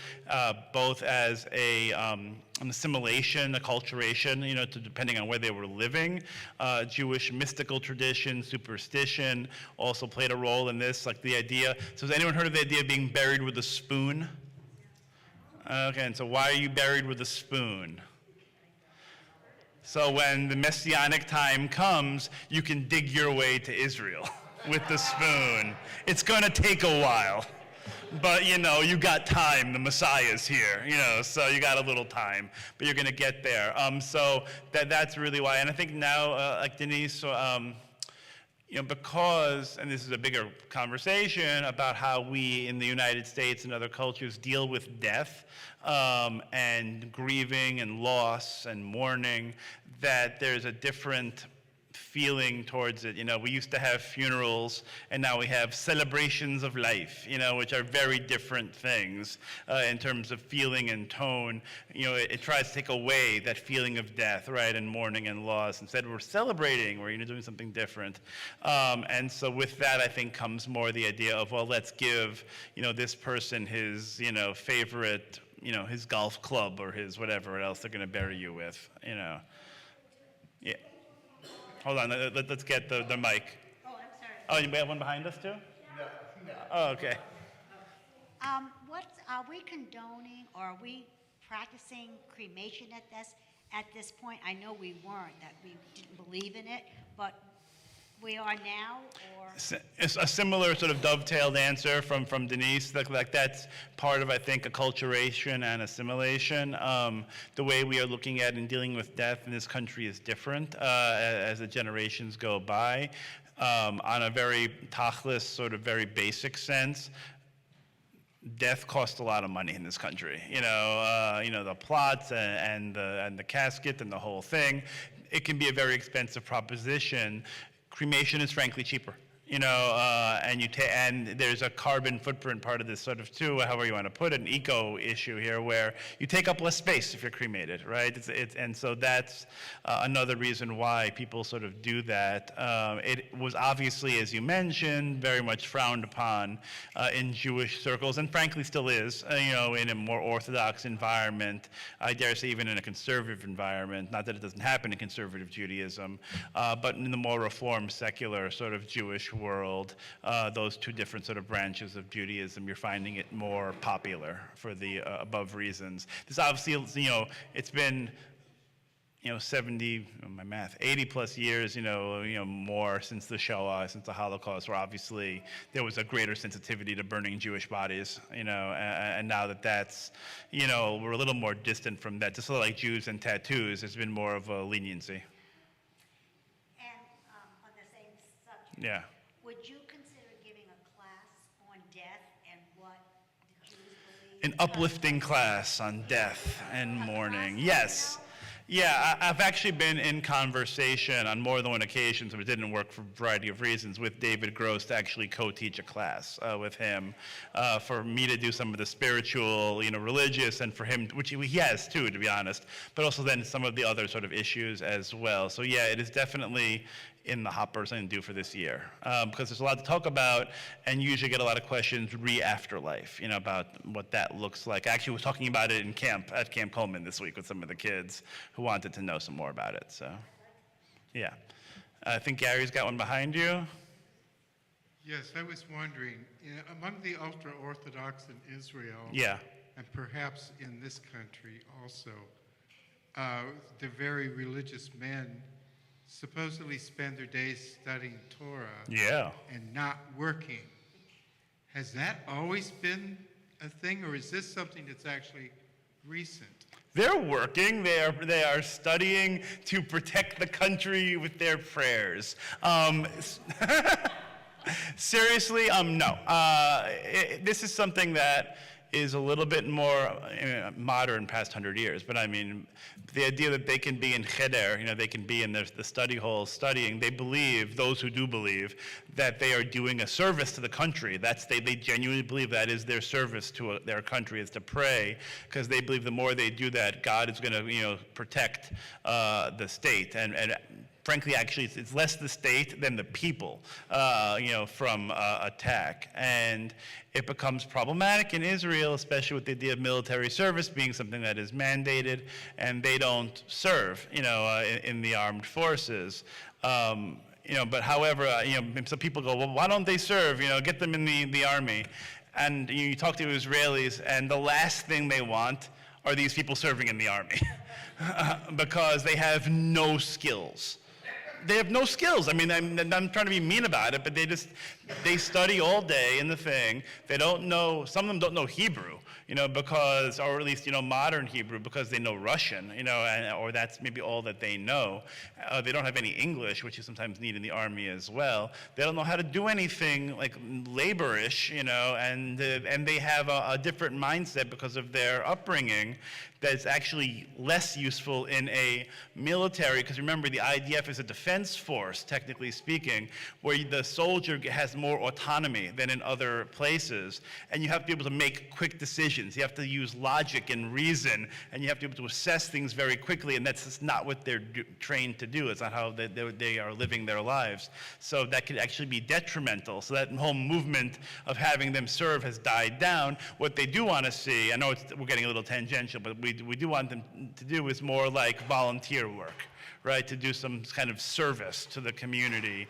both as an assimilation, acculturation, depending on where they were living. Jewish mystical tradition, superstition also played a role in this, like the idea. So has anyone heard of the idea of being buried with a spoon? Okay, and so why are you buried with a spoon? So when the Messianic time comes, you can dig your way to Israel with the spoon. It's going to take a while, but you got time. The Messiah's here, so you got a little time, but you're going to get there. So that's really why. And I think now, like Denise, because, and this is a bigger conversation about how we in the United States and other cultures deal with death and grieving and loss and mourning, that there's a different feeling towards it. We used to have funerals, and now we have celebrations of life, which are very different things in terms of feeling and tone. It tries to take away that feeling of death, right, and mourning and loss. Instead, we're celebrating, we're doing something different. And so with that, I think, comes more the idea of, well, let's give, this person his, favorite, his golf club or his whatever else they're going to bury you with, Yeah. Hold on, let's get the mic. Oh, I'm sorry. Oh, you have one behind us too? No. Oh, okay. Are we condoning or are we practicing cremation at this point? I know we weren't, that we didn't believe in it, but we are now, or? It's a similar sort of dovetailed answer from Denise. Like that's part of, I think, acculturation and assimilation. The way we are looking at and dealing with death in this country is different as the generations go by. On a very tachlis, sort of very basic sense, death costs a lot of money in this country. The plots and the casket and the whole thing. It can be a very expensive proposition. Cremation is frankly cheaper. and and there's a carbon footprint part of this sort of too, however you want to put it, an eco issue here, where you take up less space if you're cremated, right? And so that's another reason why people sort of do that. It was obviously, as you mentioned, very much frowned upon in Jewish circles, and frankly still is, in a more Orthodox environment, I dare say even in a conservative environment, not that it doesn't happen in conservative Judaism, but in the more reformed, secular sort of Jewish world, those two different sort of branches of Judaism, you're finding it more popular for the above reasons. This obviously, it's been 70, my math, 80 plus years, more since the Shoah, since the Holocaust, where obviously there was a greater sensitivity to burning Jewish bodies, and now that's, we're a little more distant from that. Just like Jews and tattoos, there's been more of a leniency. And on the same subject. Yeah. Would you consider giving a class on death and what the Jews believe? An uplifting class on death and mourning. Yes. Yeah, I've actually been in conversation on more than one occasion, but it didn't work for a variety of reasons, with David Gross to actually co-teach a class with him, for me to do some of the spiritual, religious, and for him, which he has too, to be honest, but also then some of the other sort of issues as well. So yeah, it is definitely in the hopper, something to do for this year, because there's a lot to talk about, and you usually get a lot of questions re-afterlife, about what that looks like. I actually was talking about it at Camp Coleman this week with some of the kids who wanted to know some more about it. So, yeah, I think Gary's got one behind you. Yes, I was wondering, among the ultra-Orthodox in Israel, Yeah. and perhaps in this country also, the very religious men supposedly spend their days studying Torah Yeah. and not working. Has that always been a thing, or is this something that's actually recent? They're working. They are studying to protect the country with their prayers. Seriously, no. This is something that is a little bit more modern, past 100 years. But I mean, the idea that they can be in cheder, they can be in the study hall studying, they believe, those who do believe, that they are doing a service to the country. They genuinely believe that is their service to their country, is to pray, because they believe the more they do that, God is going to, protect the state. And frankly, actually, it's less the state than the people, from attack. And it becomes problematic in Israel, especially with the idea of military service being something that is mandated, and they don't serve, in the armed forces. But however, some people go, well, why don't they serve? Get them in the army. And you talk to Israelis, and the last thing they want are these people serving in the army, because they have no skills. They have no skills. I mean, I'm trying to be mean about it, but they study all day in the thing. They don't know, some of them don't know Hebrew, because, or at least, modern Hebrew, because they know Russian, or that's maybe all that they know. They don't have any English, which you sometimes need in the army as well. They don't know how to do anything like laborish, and they have a different mindset because of their upbringing that's actually less useful in a military, because remember, the IDF is a defense force, technically speaking, where the soldier has more autonomy than in other places, and you have to be able to make quick decisions. You have to use logic and reason, and you have to be able to assess things very quickly, and that's just not what they're trained to do. It's not how they are living their lives. So that could actually be detrimental. So that whole movement of having them serve has died down. What they do want to see, I know we're getting a little tangential, but we do want them to do is more like volunteer work, right? To do some kind of service to the community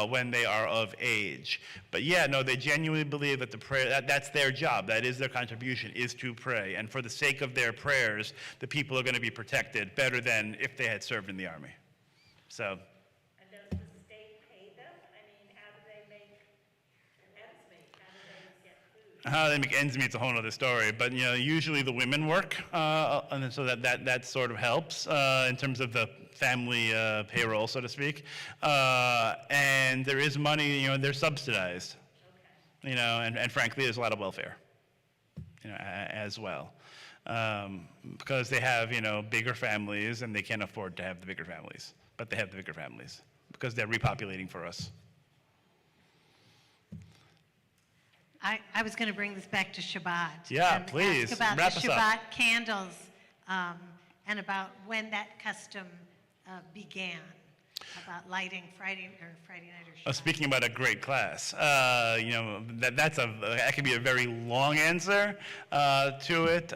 when they are of age. But yeah, no, they genuinely believe that the prayer, that's their job, that is their contribution, is to pray. And for the sake of their prayers, the people are going to be protected better than if they had served in the army. So. And does the state pay them? I mean, how do they make ends meet? How do they get food? How they make ends meet is a whole other story, but usually the women work, and so that sort of helps in terms of the family payroll, so to speak. And there is money, they're subsidized, and frankly, there's a lot of welfare, as well, because they have bigger families, and they can't afford to have the bigger families, but they have the bigger families because they're repopulating for us. I was going to bring this back to Shabbat. Yeah, and please, ask about wrap the us up. Shabbat candles and about when that custom began, about lighting Friday night or Shabbat. Speaking about a great class, that could be a very long answer to it,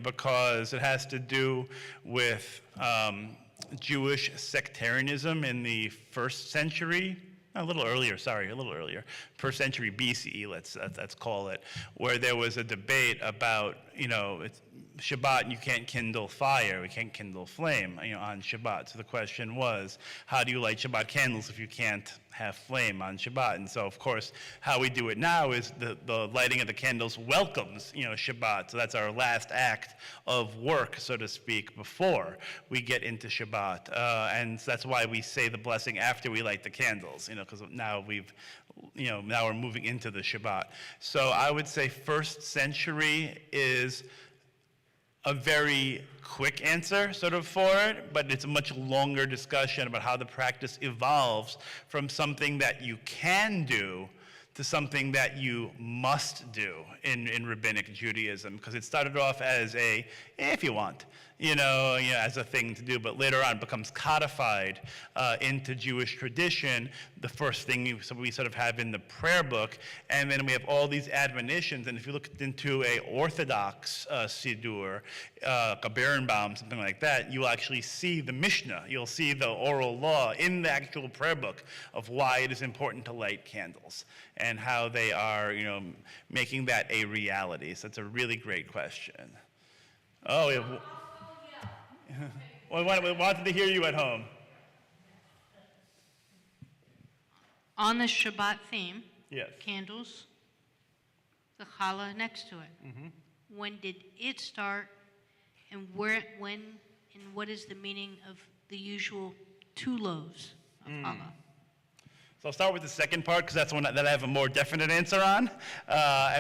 because it has to do with Jewish sectarianism in the first century. A little earlier, first century BCE, let's call it, where there was a debate about, it's Shabbat, you can't kindle fire, we can't kindle flame, on Shabbat. So the question was, how do you light Shabbat candles if you can't have flame on Shabbat? And so, of course, how we do it now is the lighting of the candles welcomes, Shabbat. So that's our last act of work, so to speak, before we get into Shabbat. And so that's why we say the blessing after we light the candles, because now now we're moving into the Shabbat. So I would say first century is a very quick answer sort of for it, but it's a much longer discussion about how the practice evolves from something that you can do to something that you must do in rabbinic Judaism, because it started off as if you want, as a thing to do, but later on becomes codified into Jewish tradition. The first thing we sort of have in the prayer book, and then we have all these admonitions. And if you look into a Orthodox Siddur, a Berenbaum, something like that, you'll actually see the Mishnah. You'll see the oral law in the actual prayer book of why it is important to light candles and how they are, making that a reality. So it's a really great question. Oh, we have. Well, we wanted to hear you at home. On the Shabbat theme, Yes. candles, the challah next to it. When did it start, and when, and what is the meaning of the usual 2 loaves of challah? So I'll start with the second part, because that's one that I have a more definite answer on,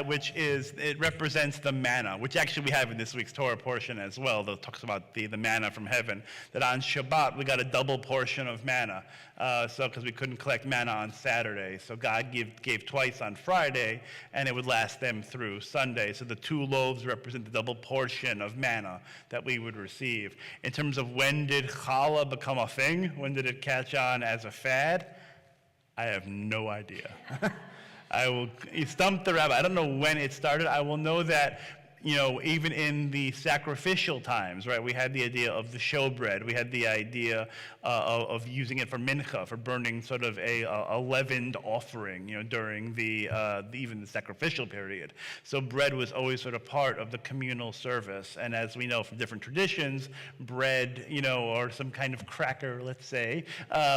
which is it represents the manna, which actually we have in this week's Torah portion as well, that talks about the manna from heaven, that on Shabbat we got a double portion of manna, because we couldn't collect manna on Saturday. So God gave twice on Friday, and it would last them through Sunday. So the 2 loaves represent the double portion of manna that we would receive. In terms of when did challah become a thing, when did it catch on as a fad, I have no idea. You stumped the rabbi. I don't know when it started. I will know that, even in the sacrificial times, right, we had the idea of the showbread. We had the idea of using it for mincha, for burning sort of a leavened offering, during even the sacrificial period. So bread was always sort of part of the communal service. And as we know from different traditions, bread, or some kind of cracker, let's say,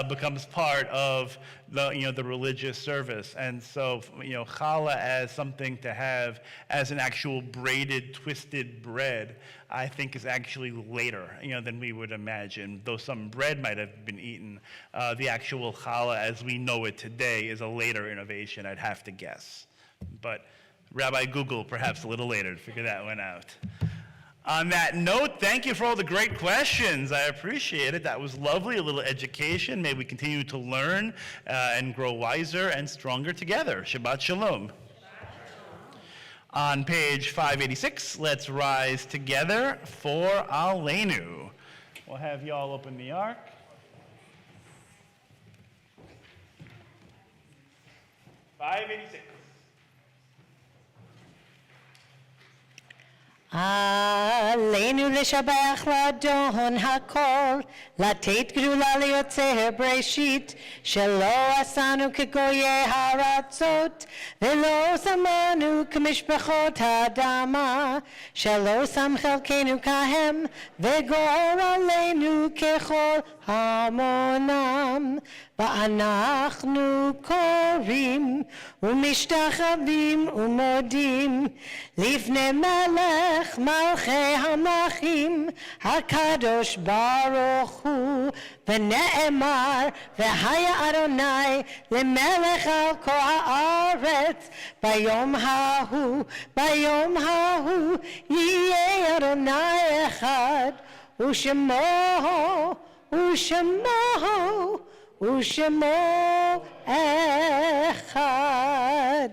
becomes part of the religious service. And so, challah as something to have as an actual braided, twisted bread, I think is actually later, than we would imagine. Though some bread might have been eaten, the actual challah as we know it today is a later innovation, I'd have to guess. But Rabbi Google perhaps a little later to figure that one out. On that note, thank you for all the great questions. I appreciate it. That was lovely, a little education. May we continue to learn and grow wiser and stronger together. Shabbat Shalom. On page 586, let's rise together for Aleinu. We'll have you all open the ark. עלינו לשבח לאדון הכל, לתת גדולה ליוצר בראשית, שלא עשנו כגויי הארצות, ולא שמנו כמשפחות האדמה, שלא שם חלקנו כהם, וגור עלינו ככל המונם. ואנחנו קוראים ומשתחווים ומודים לפני מלך מלכי המלכים הקדוש ברוך הוא, ונאמר והיה אדוני למלך על כל הארץ ביום ההוא יהיה אדוני אחד ושמו ושמו אחד.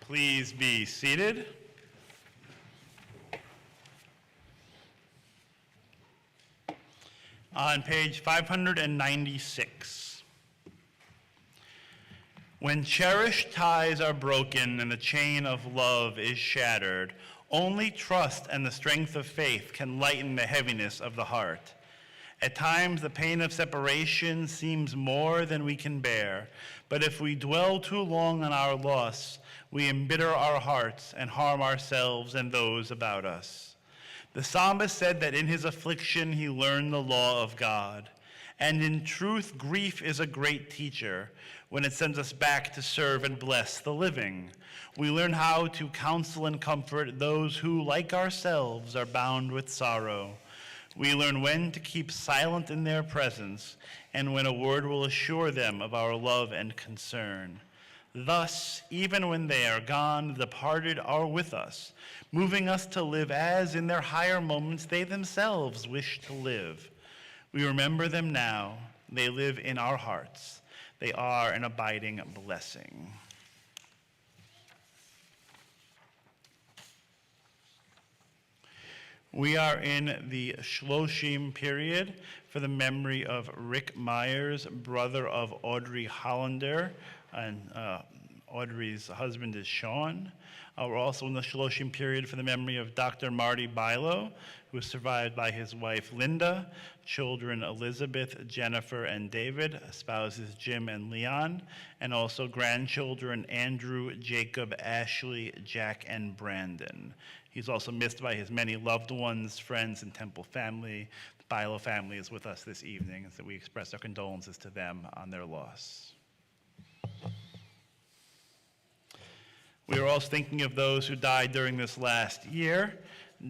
Please be seated. On page 596. When cherished ties are broken and the chain of love is shattered, only trust and the strength of faith can lighten the heaviness of the heart. At times, the pain of separation seems more than we can bear, but if we dwell too long on our loss, we embitter our hearts and harm ourselves and those about us. The psalmist said that in his affliction he learned the law of God. And in truth, grief is a great teacher when it sends us back to serve and bless the living. We learn how to counsel and comfort those who, like ourselves, are bound with sorrow. We learn when to keep silent in their presence and when a word will assure them of our love and concern. Thus, even when they are gone, the departed are with us, moving us to live as in their higher moments they themselves wish to live. We remember them now. They live in our hearts. They are an abiding blessing. We are in the Shloshim period for the memory of Rick Myers, brother of Audrey Hollander, and Audrey's husband is Sean. We're also in the Shloshim period for the memory of Dr. Marty Bilo, who was survived by his wife Linda, children Elizabeth, Jennifer, and David, spouses Jim and Leon, and also grandchildren Andrew, Jacob, Ashley, Jack, and Brandon. He's also missed by his many loved ones, friends, and Temple family. The Bilo family is with us this evening, and so we express our condolences to them on their loss. We are also thinking of those who died during this last year.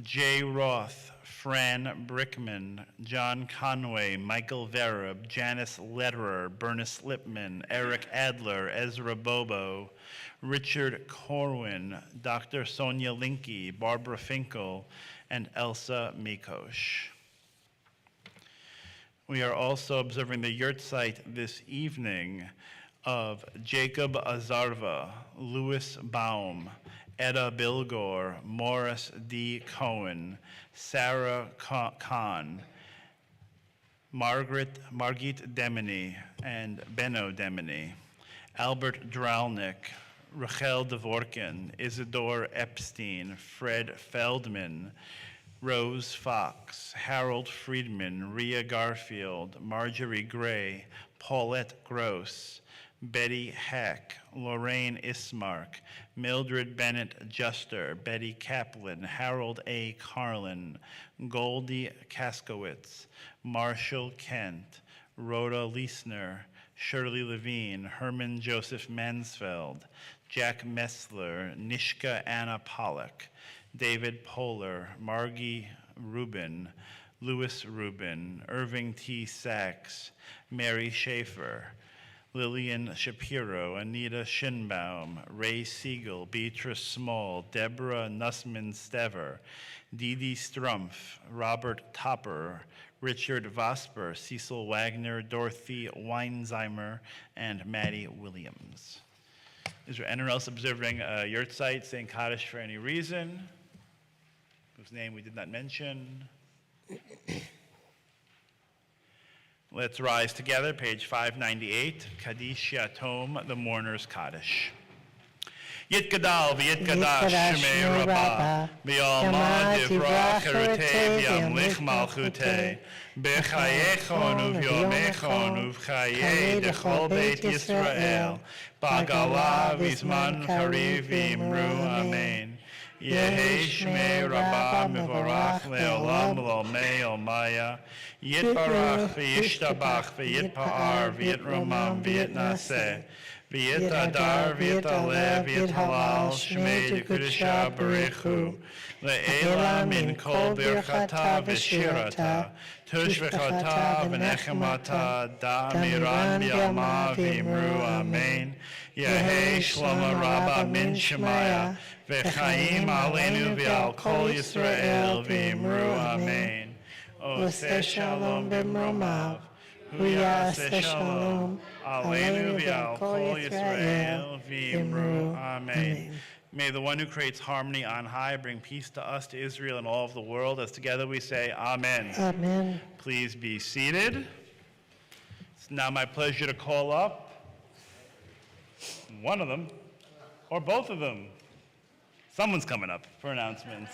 Jay Roth, Fran Brickman, John Conway, Michael Vereb, Janice Lederer, Bernice Lipman, Eric Adler, Ezra Bobo, Richard Corwin, Dr. Sonia Linke, Barbara Finkel, and Elsa Mikosh. We are also observing the yurtzeit this evening of Jacob Azarva, Louis Baum, Etta Bilgor, Morris D. Cohen, Sarah Kahn, Margit Demeny, and Benno Demeny, Albert Dralnik, Rachel Dvorkin, Isidore Epstein, Fred Feldman, Rose Fox, Harold Friedman, Rhea Garfield, Marjorie Gray, Paulette Gross, Betty Hack, Lorraine Ismark, Mildred Bennett Juster, Betty Kaplan, Harold A. Carlin, Goldie Kaskowitz, Marshall Kent, Rhoda Leisner, Shirley Levine, Herman Joseph Mansfeld, Jack Messler, Nishka Anna Pollack, David Poehler, Margie Rubin, Louis Rubin, Irving T. Sachs, Mary Schaefer, Lillian Shapiro, Anita Schinbaum, Ray Siegel, Beatrice Small, Deborah Nussman-Stever, Dee Dee Strumpf, Robert Topper, Richard Vosper, Cecil Wagner, Dorothy Weinzheimer, and Maddie Williams. Is there anyone else observing a yurtzeit, saying Kaddish for any reason, whose name we did not mention? Let's rise together, page 598, Kaddish Yatom, the Mourner's Kaddish. Yit Gadal, V'yit Gadash, Shemei Rabbah, V'yalma Divrach Harutei, V'yamlich Malchutei, B'chayechon Uv'yomechon Uv'chayei Dechol Beit Yisrael, B'gala V'zman Chariv V'imru Amen. Yehei Shmei Rabbah Mevorach Le'olam L'olmei Olmaya, Yitbarach V'yishtabach V'yitpa'ar V'yitromam V'yitnaseh, V'yitadar V'yitaleh V'yithalal Shmei D'Kudusha Barechu, Le'ela min kol birchata v'shirata, Tushvechata v'nechemata, Da'amiran B'yalma V'imru Amen. Yehei Shlomo Rabbah min Shemaya, V'chaim aleinu v'al kol Yisrael v'imru Amen. Oseh shalom b'mromav, Huyaseh shalom aleinu v'al kol Yisrael v'imru Amen. May the one who creates harmony on high bring peace to us, to Israel, and all of the world. As together we say, Amen. Amen. Please be seated. It's now my pleasure to call up one of them, or both of them. Someone's coming up for announcements.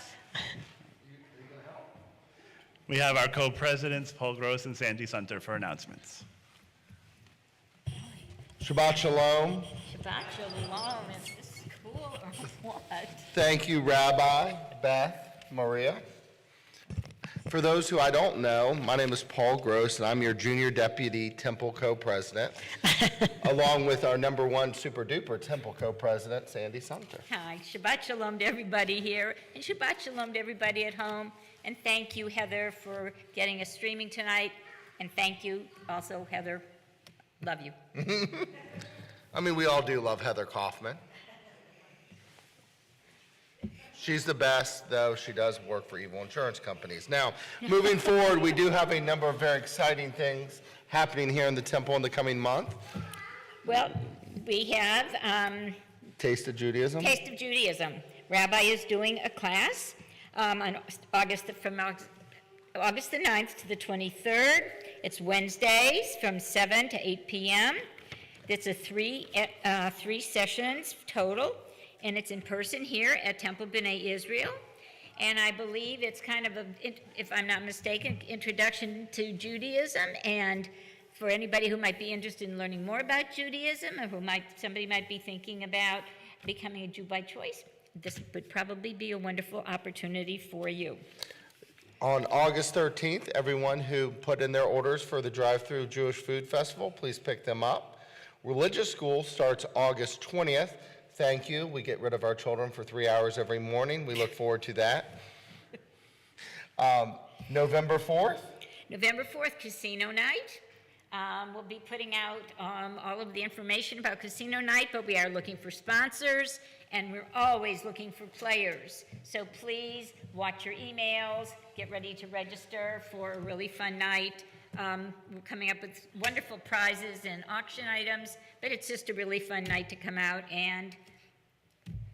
We have our co-presidents, Paul Gross and Sandy Sunter, for announcements. Shabbat Shalom. Shabbat Shalom. Is this cool or what? Thank you, Rabbi, Beth, Maria. For those who I don't know, my name is Paul Gross, and I'm your junior deputy temple co-president, along with our number one super duper temple co-president, Sandy Sumter. Hi, Shabbat Shalom to everybody here, and Shabbat Shalom to everybody at home. And thank you, Heather, for getting us streaming tonight. And thank you also, Heather. Love you. I mean, we all do love Heather Kaufman. She's the best, though she does work for evil insurance companies. Now, moving forward, we do have a number of very exciting things happening here in the temple in the coming month. Well, we have Taste of Judaism. Taste of Judaism. Rabbi is doing a class on from August the 9th to the 23rd. It's Wednesdays from 7 to 8 p.m. It's a three sessions total, and it's in person here at Temple B'nai Israel. And I believe it's kind of a, if I'm not mistaken, introduction to Judaism. And for anybody who might be interested in learning more about Judaism, or somebody might be thinking about becoming a Jew by choice, this would probably be a wonderful opportunity for you. On August 13th, everyone who put in their orders for the Drive-Thru Jewish Food Festival, please pick them up. Religious school starts August 20th. Thank you. We get rid of our children for 3 hours every morning. We look forward to that. November 4th. November 4th, Casino Night. We'll be putting out all of the information about Casino Night, but we are looking for sponsors, and we're always looking for players. So please watch your emails, get ready to register for a really fun night. We're coming up with wonderful prizes and auction items, but it's just a really fun night to come out and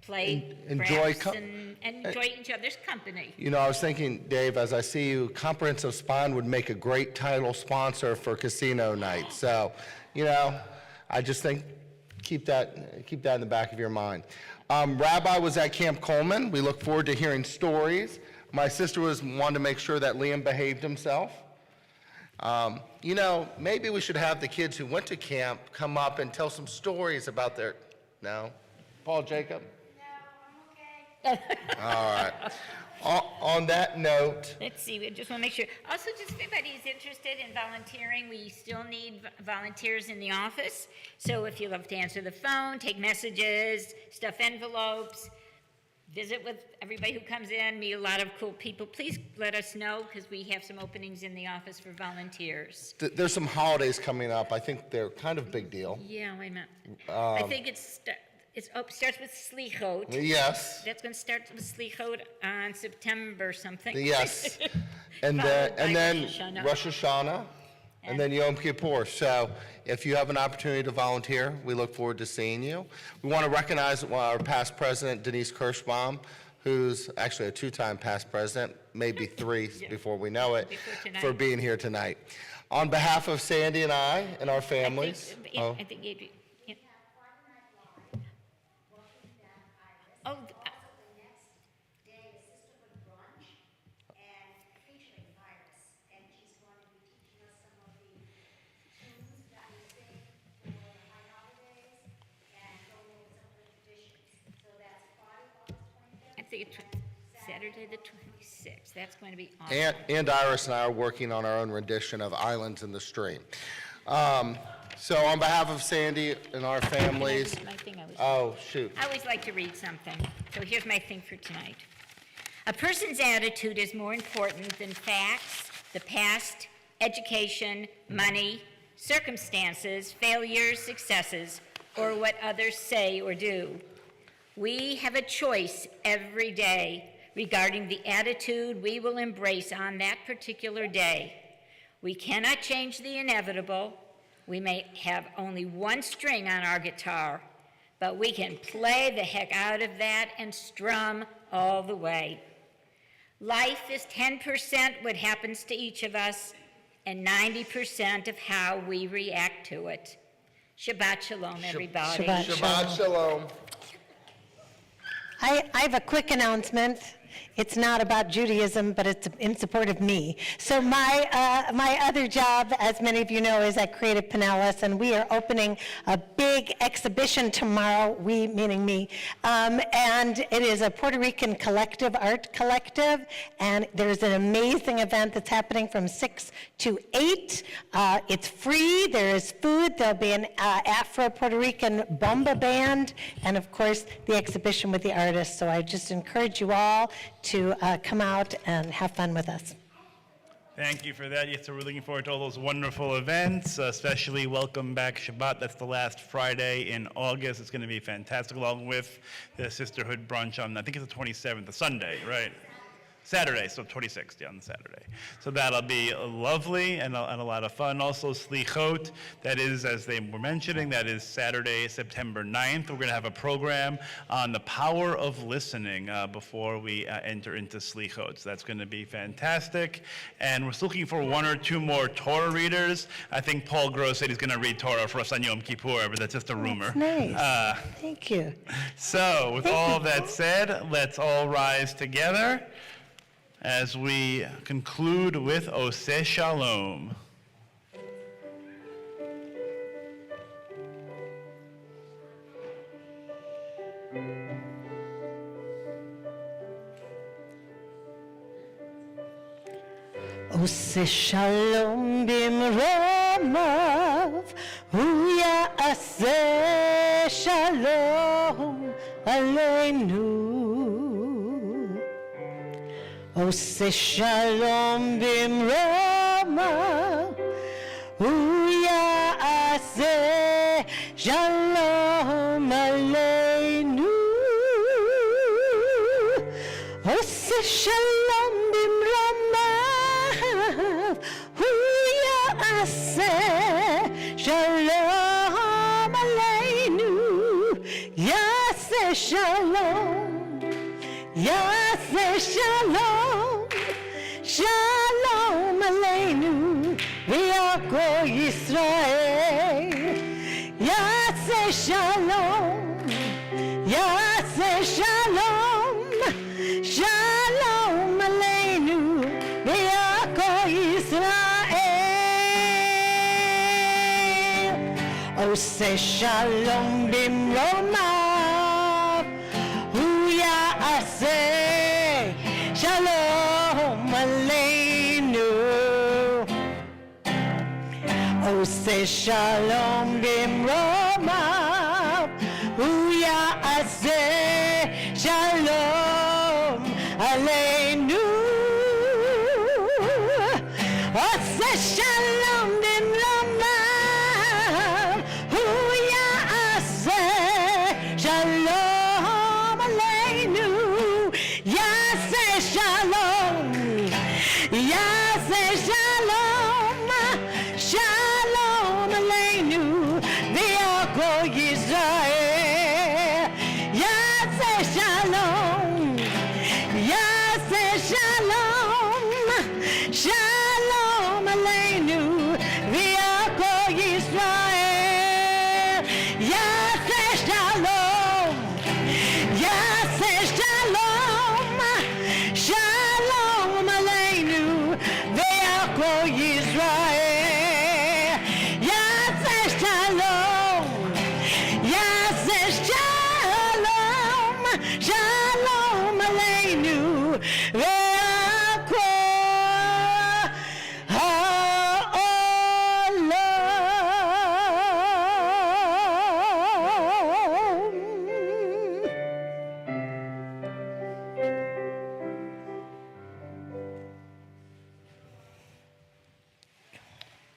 play Enjoy craps and enjoy each other's company. You know, I was thinking, Dave, as I see you, Comprehensive Spine would make a great title sponsor for Casino Night. So, you know, I just think keep that in the back of your mind. Rabbi was at Camp Coleman. We look forward to hearing stories. My sister wanted to make sure that Liam behaved himself. You know, maybe we should have the kids who went to camp come up and tell some stories about their, no? Paul Jacob? No, I'm okay. All right. On that note. Let's see, we just want to make sure. Also, just if anybody is interested in volunteering, we still need volunteers in the office. So if you love to answer the phone, take messages, stuff envelopes, visit with everybody who comes in, meet a lot of cool people, please let us know, because we have some openings in the office for volunteers. There's some holidays coming up. I think they're kind of a big deal. Yeah, wait a minute. I think it starts with Slichot. Yes. That's going to start with Slichot on September something. Yes. And Followed by then Rosh Hashanah. Rosh Hashanah, and then Yom Kippur. So if you have an opportunity to volunteer, we look forward to seeing you. We want to recognize our past president, Denise Kirschbaum, who's actually a two-time past president, maybe three before we know it, for being here tonight. On behalf of Sandy and I and our families. I think Adrian. Yeah. Oh, I think it's Saturday the 26th. That's going to be awesome. And Iris and I are working on our own rendition of Islands in the Stream. So on behalf of Sandy and our families, oh, shoot. I always like to read something. So here's my thing for tonight. A person's attitude is more important than facts, the past, education, money, circumstances, failures, successes, or what others say or do. We have a choice every day regarding the attitude we will embrace on that particular day. We cannot change the inevitable. We may have only one string on our guitar, but we can play the heck out of that and strum all the way. Life is 10% what happens to each of us and 90% of how we react to it. Shabbat shalom, everybody. Shabbat shalom. I have a quick announcement. It's not about Judaism, but it's in support of me. So my other job, as many of you know, is at Creative Pinellas, and we are opening a big exhibition tomorrow, we meaning me, and it is a Puerto Rican art collective, and there's an amazing event that's happening from 6 to 8. It's free, there is food, there'll be an Afro-Puerto Rican bomba band, and of course, the exhibition with the artists. So I just encourage you all to come out and have fun with us. Thank you for that. Yes, so we're looking forward to all those wonderful events, especially Welcome Back Shabbat. That's the last Friday in August. It's going to be fantastic, along with the Sisterhood Brunch on, I think it's the 27th, the Sunday, right? Saturday, so 26th, yeah, on Saturday. So that'll be lovely and a lot of fun. Also, Slichot, that is, as they were mentioning, that is Saturday, September 9th. We're going to have a program on the power of listening before we enter into Slichot. So that's going to be fantastic. And we're still looking for 1 or 2 more Torah readers. I think Paul Gross said he's going to read Torah for us on Yom Kippur, but that's just a rumor. That's nice. Thank you. So with all of that said, let's all rise together as we conclude with Oseh Shalom. Oseh Shalom bimromav, hu ya'aseh shalom aleinu. Oseh shalom bimromav, hu ya'aseh shalom aleinu. Oseh shalom bimromav, hu ya'aseh shalom aleinu. Ya'aseh shalom, ya'aseh shalom, shalom aleinu, v'yako Yisrael. Ya'aseh shalom, ya'aseh shalom, shalom aleinu, v'yako Yisrael. Oseh shalom bimromav, hu ya'aseh shalom aleinu. Oseh shalom bimromav, hu ya'aseh shalom aleinu. Oseh shalom bimromav, hu ya'aseh shalom aleinu. Ya'aseh shalom, ya'aseh shalom, shalom aleinu, v'yako Yisrael. Ya'aseh shalom, ya'aseh shalom, shalom aleinu, v'yako Yisrael. Ya'aseh shalom, ya'aseh shalom, shalom aleinu, v'yako Yisrael. Ya'aseh shalom, ya'aseh shalom, shalom aleinu, v'yako ha'olam.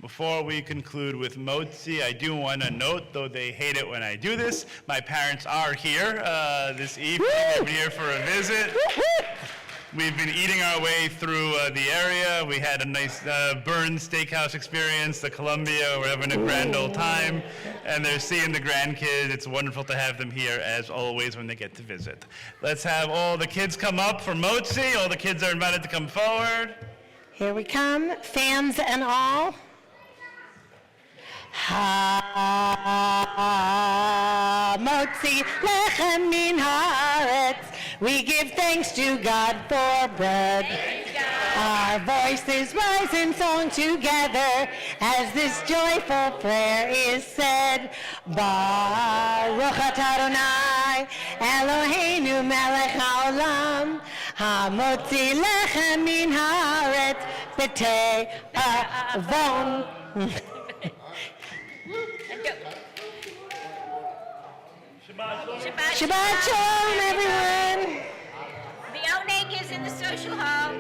Before we conclude with Motzi, I do want to note, though they hate it when I do this, my parents are here this evening. They're here for a visit. We've been eating our way through the area. We had a nice Burns Steakhouse experience, the Columbia. We're having a grand old time, and they're seeing the grandkids. It's wonderful to have them here, as always, when they get to visit. Let's have all the kids come up for Motzi. All the kids are invited to come forward. Here we come, fans and all. Ha-motzi lechem min haaretz. We give thanks to God for bread. Our voices rise in song together as this joyful prayer is said. Baruch atah Adonai, Eloheinu melech haolam, hamotzi lechem min haaretz b'tei avon. Shabbat shalom, everyone. The Oneg is in the social hall.